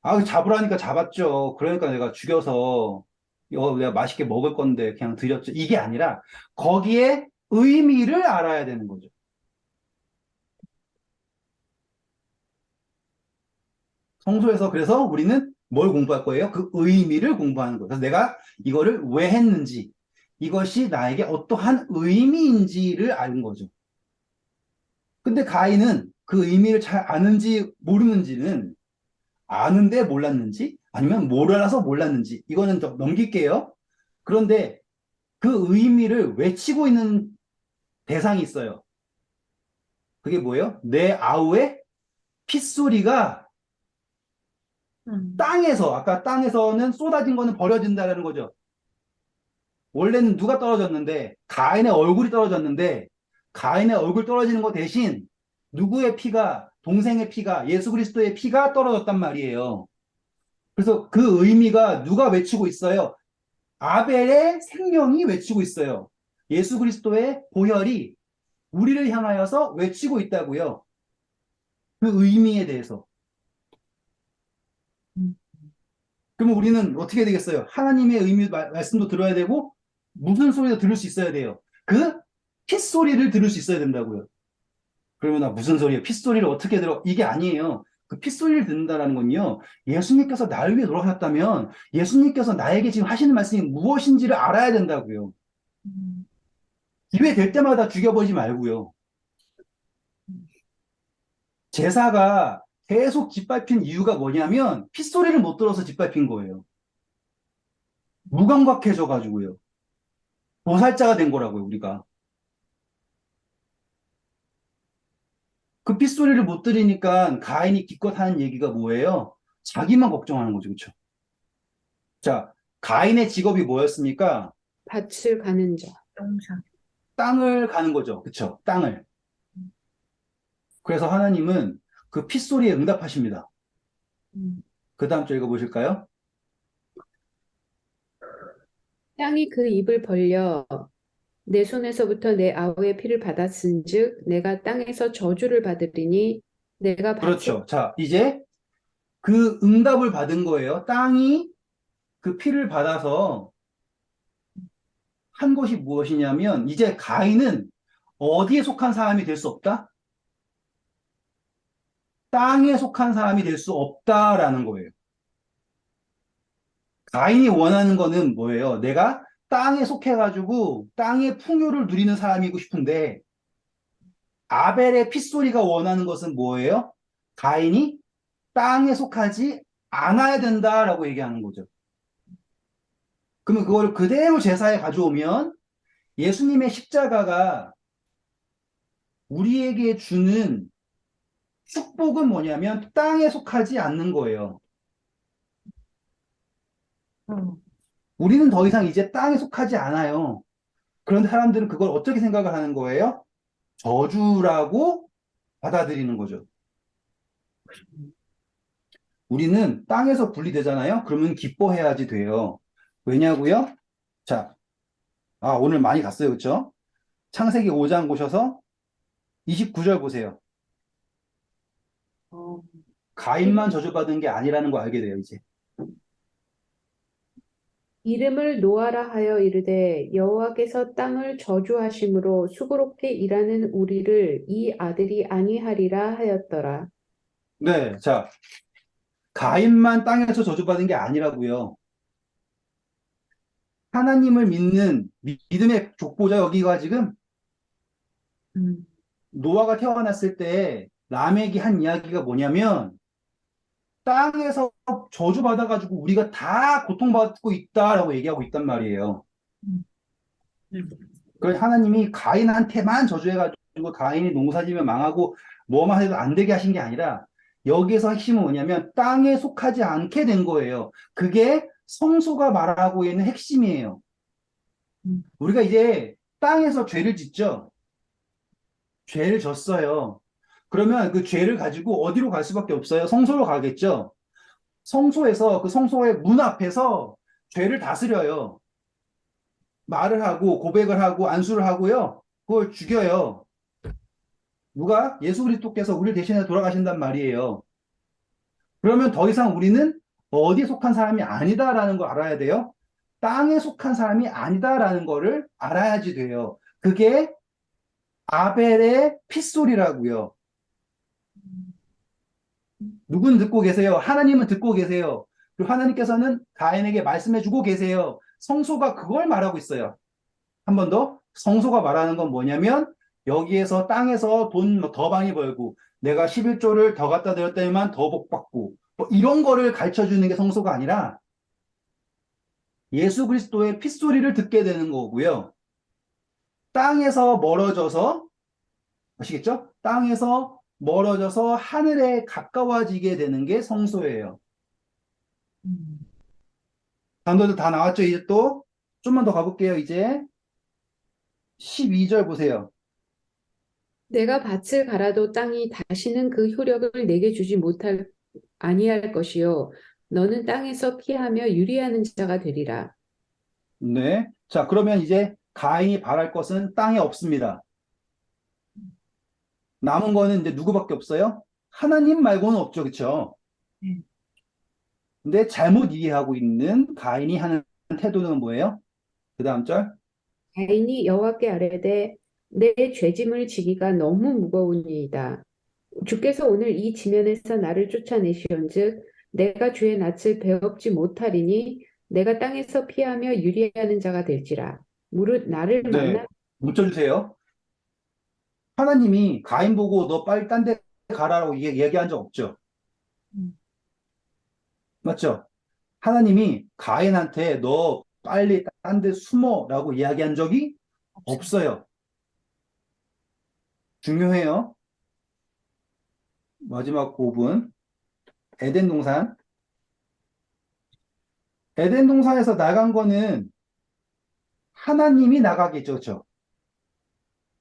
아, 잡으라니까 잡았죠. 그러니까 내가 죽여서 이거 내가 맛있게 먹을 건데 그냥 드렸죠. 이게 아니라 거기에 의미를 알아야 되는 거죠. 성소에서 그래서 우리는 뭘 공부할 거예요? 그 의미를 공부하는 거예요. 그래서 내가 이거를 왜 했는지, 이것이 나에게 어떠한 의미인지를 아는 거죠. 근데 가인은 그 의미를 잘 아는지 모르는지는 아는데 몰랐는지 아니면 몰라서 몰랐는지 이거는 좀 넘길게요. 그런데 그 의미를 외치고 있는 대상이 있어요. 그게 뭐예요? 내 아우의 핏소리가 음, 땅에서, 아까 땅에서는 쏟아진 거는 버려진다는 거죠. 원래는 누가 떨어졌는데, 가인의 얼굴이 떨어졌는데, 가인의 얼굴 떨어지는 거 대신 누구의 피가, 동생의 피가, 예수 그리스도의 피가 떨어졌단 말이에요. 그래서 그 의미가 누가 외치고 있어요? 아벨의 생명이 외치고 있어요. 예수 그리스도의 보혈이 우리를 향하여서 외치고 있다고요. 그 의미에 대해서. 음, 그러면 우리는 어떻게 되겠어요? 하나님의 의미 말씀도 들어야 되고 무슨 소리도 들을 수 있어야 돼요. 그 핏소리를 들을 수 있어야 된다고요. 그러면 나 무슨 소리예요? 핏소리를 어떻게 들어? 이게 아니에요. 그 핏소리를 듣는다는 건요. 예수님께서 나를 위해 돌아가셨다면 예수님께서 나에게 지금 하시는 말씀이 무엇인지를 알아야 된다고요. 음, 기회 될 때마다 죽여버리지 말고요. 제사가 계속 짓밟힌 이유가 뭐냐면 핏소리를 못 들어서 짓밟힌 거예요. 무감각해져 가지고요. 도살자가 된 거라고요, 우리가. 그 핏소리를 못 들으니까 가인이 기껏 하는 얘기가 뭐예요? 자기만 걱정하는 거죠, 그렇죠? 자, 가인의 직업이 뭐였습니까? 밭을 가는 자. 동사. 땅을 가는 거죠, 그렇죠? 땅을. 그래서 하나님은 그 핏소리에 응답하십니다. 음, 그 다음 줄 읽어보실까요? 땅이 그 입을 벌려 내 손에서부터 내 아우의 피를 받았은즉 내가 땅에서 저주를 받으리니 내가 밭에. 그렇죠. 자, 이제 그 응답을 받은 거예요. 땅이 그 피를 받아서 한 것이 무엇이냐면, 이제 가인은 어디에 속한 사람이 될 수 없다? 땅에 속한 사람이 될 수 없다라는 거예요. 가인이 원하는 거는 뭐예요? 내가 땅에 속해가지고 땅의 풍요를 누리는 사람이고 싶은데 아벨의 핏소리가 원하는 것은 뭐예요? 가인이 땅에 속하지 않아야 된다라고 얘기하는 거죠. 그러면 그걸 그대로 제사에 가져오면 예수님의 십자가가 우리에게 주는 축복은 뭐냐면 땅에 속하지 않는 거예요. 어, 우리는 더 이상 이제 땅에 속하지 않아요. 그런데 사람들은 그걸 어떻게 생각을 하는 거예요? 저주라고 받아들이는 거죠. 우리는 땅에서 분리되잖아요. 그러면 기뻐해야지 돼요. 왜냐고요? 자, 오늘 많이 갔어요. 그렇죠? 창세기 5장 보셔서 29절 보세요. 어, 가인만 저주받은 게 아니라는 거 알게 돼요, 이제. 이름을 노아라 하여 이르되 여호와께서 땅을 저주하심으로 수고롭게 일하는 우리를 이 아들이 아니하리라 하였더라. 네, 자, 가인만 땅에서 저주받은 게 아니라고요. 하나님을 믿는 믿음의 족보자 여기가 지금 음, 노아가 태어났을 때 라멕이 한 이야기가 뭐냐면 땅에서 저주받아가지고 우리가 다 고통받고 있다라고 얘기하고 있단 말이에요. 음, 그래서 하나님이 가인한테만 저주해가지고 가인이 농사지면 망하고 뭐만 해도 안 되게 하신 게 아니라 여기에서 핵심은 뭐냐면 땅에 속하지 않게 된 거예요. 그게 성소가 말하고 있는 핵심이에요. 음, 우리가 이제 땅에서 죄를 짓죠. 죄를 졌어요. 그러면 그 죄를 가지고 어디로 갈 수밖에 없어요? 성소로 가겠죠. 성소에서 그 성소의 문 앞에서 죄를 다스려요. 말을 하고 고백을 하고 안수를 하고요. 그걸 죽여요. 누가? 예수 그리스도께서 우리를 대신해 돌아가신단 말이에요. 그러면 더 이상 우리는 어디에 속한 사람이 아니다라는 걸 알아야 돼요. 땅에 속한 사람이 아니다라는 거를 알아야지 돼요. 그게 아벨의 핏소리라고요. 누군 듣고 계세요? 하나님은 듣고 계세요. 그리고 하나님께서는 가인에게 말씀해주고 계세요. 성소가 그걸 말하고 있어요. 한 번 더. 성소가 말하는 건 뭐냐면 여기에서 땅에서 돈 더 많이 벌고 내가 11조를 더 갖다 드렸더니만 더 복받고 뭐 이런 거를 가르쳐 주는 게 성소가 아니라 예수 그리스도의 핏소리를 듣게 되는 거고요. 땅에서 멀어져서 아시겠죠? 땅에서 멀어져서 하늘에 가까워지게 되는 게 성소예요. 음. 단어들 다 나왔죠? 이제 또 좀만 더 가볼게요. 이제 12절 보세요. 내가 밭을 갈아도 땅이 다시는 그 효력을 내게 주지 못할 아니할 것이요 너는 땅에서 피하며 유리하는 자가 되리라. 네. 자, 그러면 이제 가인이 바랄 것은 땅에 없습니다. 남은 거는 이제 누구밖에 없어요? 하나님 말고는 없죠. 그쵸? 네. 근데 잘못 이해하고 있는 가인이 하는 태도는 뭐예요? 그 다음 절. 가인이 여호와께 아뢰되 내 죄짐을 지기가 너무 무거우니이다. 주께서 오늘 이 지면에서 나를 쫓아내시온즉 내가 주의 낯을 배웁지 못하리니 내가 땅에서 피하며 유리하는 자가 될지라. 무릇 나를 네. 만나 묻혀주세요. 하나님이 가인 보고 너 빨리 딴 데 가라라고 얘기한 적 없죠. 음, 맞죠? 하나님이 가인한테 너 빨리 딴 데 숨어라고 이야기한 적이 없어요. 없어요. 중요해요. 마지막 5분. 에덴 동산. 에덴 동산에서 나간 거는 하나님이 나가겠죠. 그렇죠?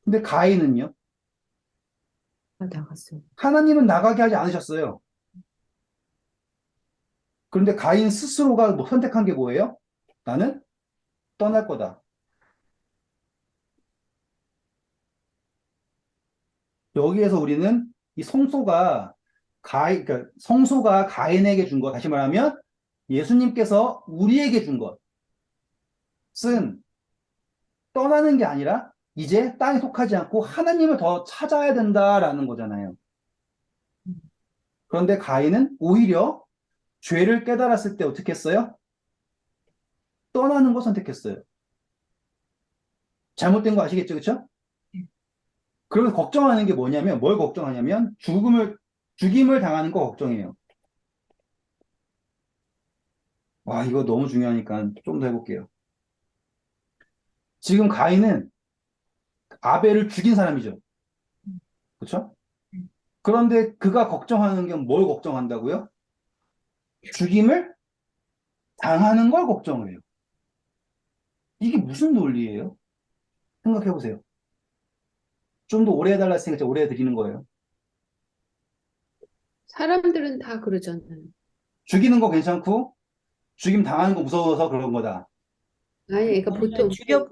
근데 가인은요? 나갔어요. 하나님은 나가게 하지 않으셨어요. 그런데 가인 스스로가 뭐 선택한 게 뭐예요? 나는 떠날 거다. 여기에서 우리는 이 성소가 그러니까 성소가 가인에게 준 것, 다시 말하면 예수님께서 우리에게 준 것은 떠나는 게 아니라 이제 땅에 속하지 않고 하나님을 더 찾아야 된다라는 거잖아요. 음, 그런데 가인은 오히려 죄를 깨달았을 때 어떻게 했어요? 떠나는 거 선택했어요. 잘못된 거 아시겠죠? 그쵸? 그러면 걱정하는 게 뭐냐면, 뭘 걱정하냐면, 죽임을 당하는 거 걱정해요. 와, 이거 너무 중요하니까 좀 더 해볼게요. 지금 가인은 아벨을 죽인 사람이죠. 그쵸? 그런데 그가 걱정하는 게 뭘 걱정한다고요? 죽임을 당하는 걸 걱정을 해요. 이게 무슨 논리예요? 생각해 보세요. 좀 더 오래 해달라 했으니까 제가 오래 해드리는 거예요. 사람들은 다 그러잖아요. 죽이는 거 괜찮고, 죽임 당하는 거 무서워서 그런 거다. 아니, 그러니까 아니면 보통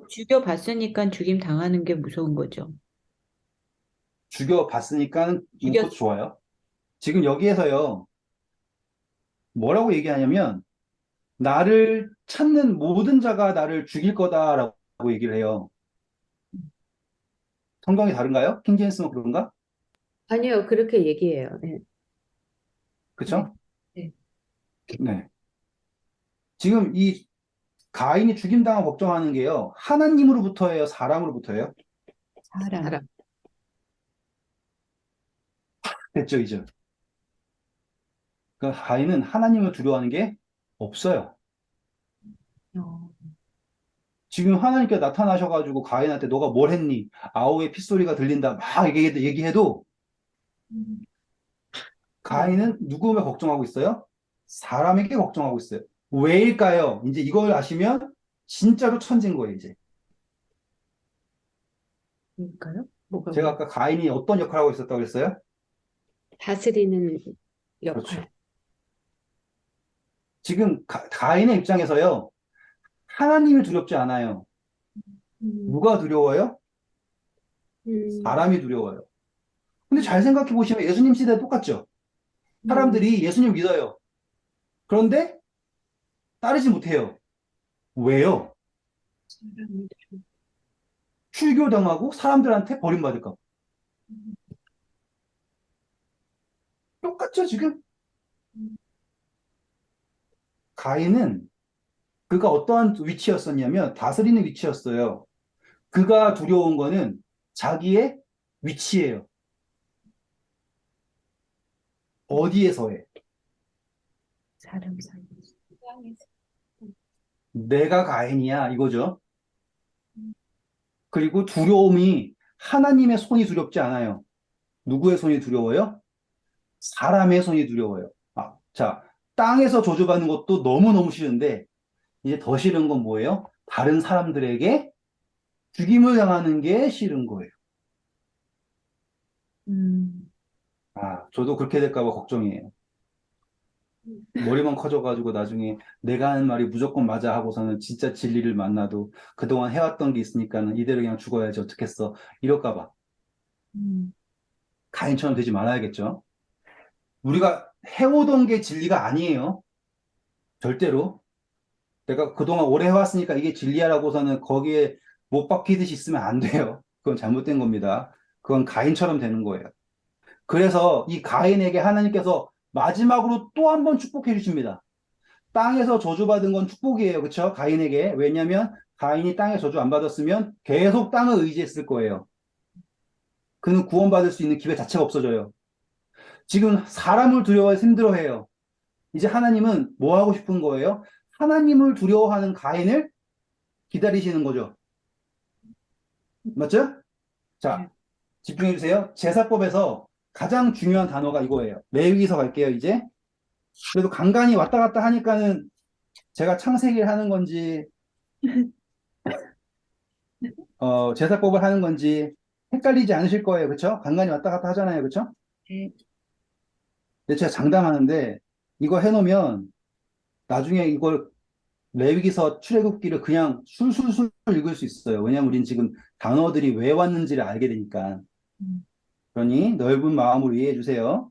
죽여봤으니까 죽임 당하는 게 무서운 거죠. 죽여봤으니까 죽였, 그것도 좋아요. 지금 여기에서요, 뭐라고 얘기하냐면, 나를 찾는 모든 자가 나를 죽일 거다라고 얘기를 해요. 성경이 다른가요? 킹제임스는 그런가? 아니요, 그렇게 얘기해요. 네. 네, 그쵸? 네. 네. 지금 이 가인이 죽임당한 걱정하는 게요, 하나님으로부터예요, 사람으로부터예요? 사람. 사람. 됐죠, 이제. 그 가인은 하나님을 두려워하는 게 없어요. 어, 지금 하나님께서 나타나셔가지고 가인한테 너가 뭘 했니? 아우의 핏소리가 들린다. 막 얘기해도 음, 가인은 누구를 걱정하고 있어요? 사람에게 걱정하고 있어요. 왜일까요? 이제 이걸 아시면 진짜로 천재인 거예요, 이제. 그러니까요. 제가 뭐가요? 아까 가인이 어떤 역할을 하고 있었다고 그랬어요? 다스리는 그렇죠. 역할. 지금 가인의 입장에서요, 하나님이 두렵지 않아요. 음, 누가 두려워요? 음, 사람이 두려워요. 근데 잘 생각해 보시면 예수님 시대 똑같죠? 음, 사람들이 예수님 믿어요. 그런데 따르지 못해요. 왜요? 사람들. 출교당하고 사람들한테 버림받을까 봐. 똑같죠, 지금? 가인은 그가 어떠한 위치였었냐면 다스리는 위치였어요. 그가 두려운 거는 자기의 위치예요. 어디에서의? 사람 사이. 땅에서. 내가 가인이야, 이거죠. 그리고 두려움이 하나님의 손이 두렵지 않아요. 누구의 손이 두려워요? 사람의 손이 두려워요. 아, 자, 땅에서 저주받는 것도 너무너무 싫은데, 이제 더 싫은 건 뭐예요? 다른 사람들에게 죽임을 당하는 게 싫은 거예요. 음, 아, 저도 그렇게 될까 봐 걱정이에요. 머리만 커져가지고 나중에 내가 하는 말이 무조건 맞아 하고서는 진짜 진리를 만나도 그동안 해왔던 게 있으니까는 이대로 그냥 죽어야지 어떻겠어. 이럴까 봐. 음, 가인처럼 되지 말아야겠죠. 우리가 해오던 게 진리가 아니에요. 절대로. 내가 그동안 오래 해왔으니까 이게 진리야라고서는 거기에 못 박히듯이 있으면 안 돼요. 그건 잘못된 겁니다. 그건 가인처럼 되는 거예요. 그래서 이 가인에게 하나님께서 마지막으로 또 한 번 축복해 주십니다. 땅에서 저주받은 건 축복이에요. 그쵸? 가인에게. 왜냐면 가인이 땅에 저주 안 받았으면 계속 땅을 의지했을 거예요. 그는 구원받을 수 있는 기회 자체가 없어져요. 지금 사람을 두려워해서 힘들어해요. 이제 하나님은 뭐 하고 싶은 거예요? 하나님을 두려워하는 가인을 기다리시는 거죠. 맞죠? 자, 네. 집중해 주세요. 제사법에서 가장 중요한 단어가 이거예요. 레위기서 갈게요, 이제. 그래도 간간히 왔다 갔다 하니까는 제가 창세기를 하는 건지, 제사법을 하는 건지 헷갈리지 않으실 거예요. 그쵸? 간간히 왔다 갔다 하잖아요. 그쵸? 네. 근데 제가 장담하는데 이거 해놓으면 나중에 이걸 레위기서 출애굽기를 그냥 술술술 읽을 수 있어요. 왜냐면 우린 지금 단어들이 왜 왔는지를 알게 되니까. 음, 그러니 넓은 마음으로 이해해 주세요.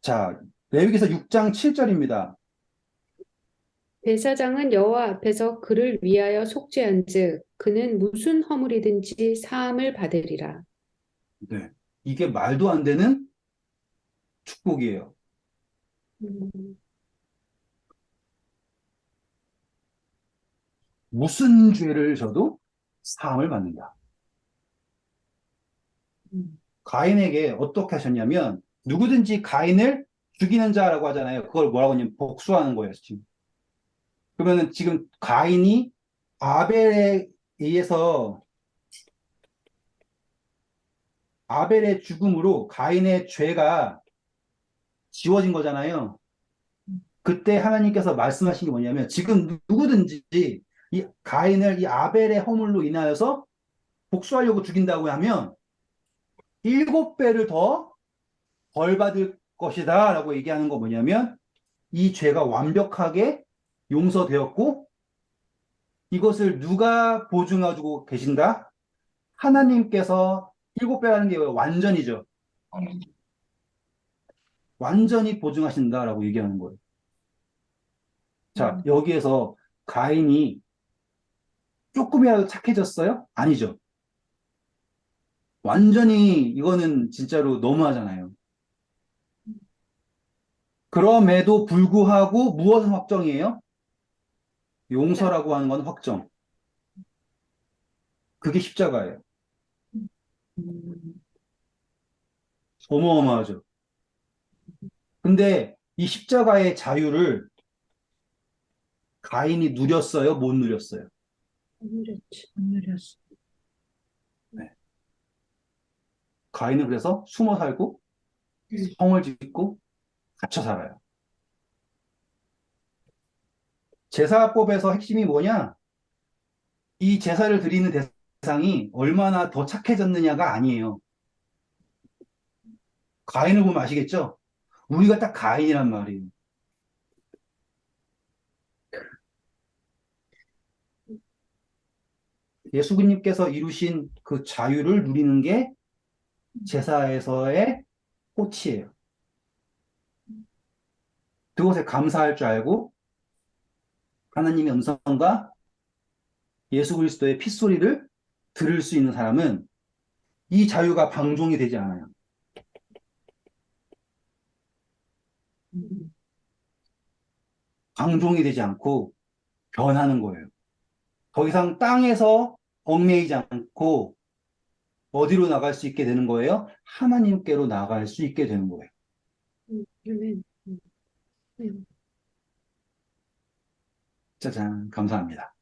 자, 레위기서 6장 7절입니다. 대사장은 여호와 앞에서 그를 위하여 속죄한즉 그는 무슨 허물이든지 사함을 받으리라. 네. 이게 말도 안 되는 축복이에요. 음, 무슨 죄를 져도 사함을 받는다. 가인에게 어떻게 하셨냐면 누구든지 가인을 죽이는 자라고 하잖아요. 그걸 뭐라고 하냐면 복수하는 거예요, 지금. 그러면은 지금 가인이 아벨에 의해서 아벨의 죽음으로 가인의 죄가 지워진 거잖아요. 그때 하나님께서 말씀하신 게 뭐냐면 지금 누구든지 이 가인을 이 아벨의 허물로 인하여서 복수하려고 죽인다고 하면 7배를 더 벌 받을 것이다 라고 얘기하는 거 뭐냐면 이 죄가 완벽하게 용서되었고 이것을 누가 보증해주고 계신다? 하나님께서 7배라는 게 완전이죠. 완전히 보증하신다라고 얘기하는 거예요. 자, 여기에서 가인이 조금이라도 착해졌어요? 아니죠. 완전히 이거는 진짜로 너무하잖아요. 그럼에도 불구하고 무엇은 확정이에요? 용서라고 하는 건 확정. 그게 십자가예요. 어마어마하죠. 근데 이 십자가의 자유를 가인이 누렸어요? 못 누렸어요? 안 누렸어. 네. 가인은 그래서 숨어 살고 성을 짓고 갇혀 살아요. 제사법에서 핵심이 뭐냐? 이 제사를 드리는 대상이 얼마나 더 착해졌느냐가 아니에요. 가인을 보면 아시겠죠? 우리가 딱 가인이란 말이에요. 예수님께서 이루신 그 자유를 누리는 게 제사에서의 꽃이에요. 그것에 감사할 줄 알고 하나님의 음성과 예수 그리스도의 핏소리를 들을 수 있는 사람은 이 자유가 방종이 되지 않아요. 방종이 되지 않고 변하는 거예요. 더 이상 땅에서 얽매이지 않고 어디로 나갈 수 있게 되는 거예요? 하나님께로 나갈 수 있게 되는 거예요. 아멘. 음. 짜잔, 감사합니다.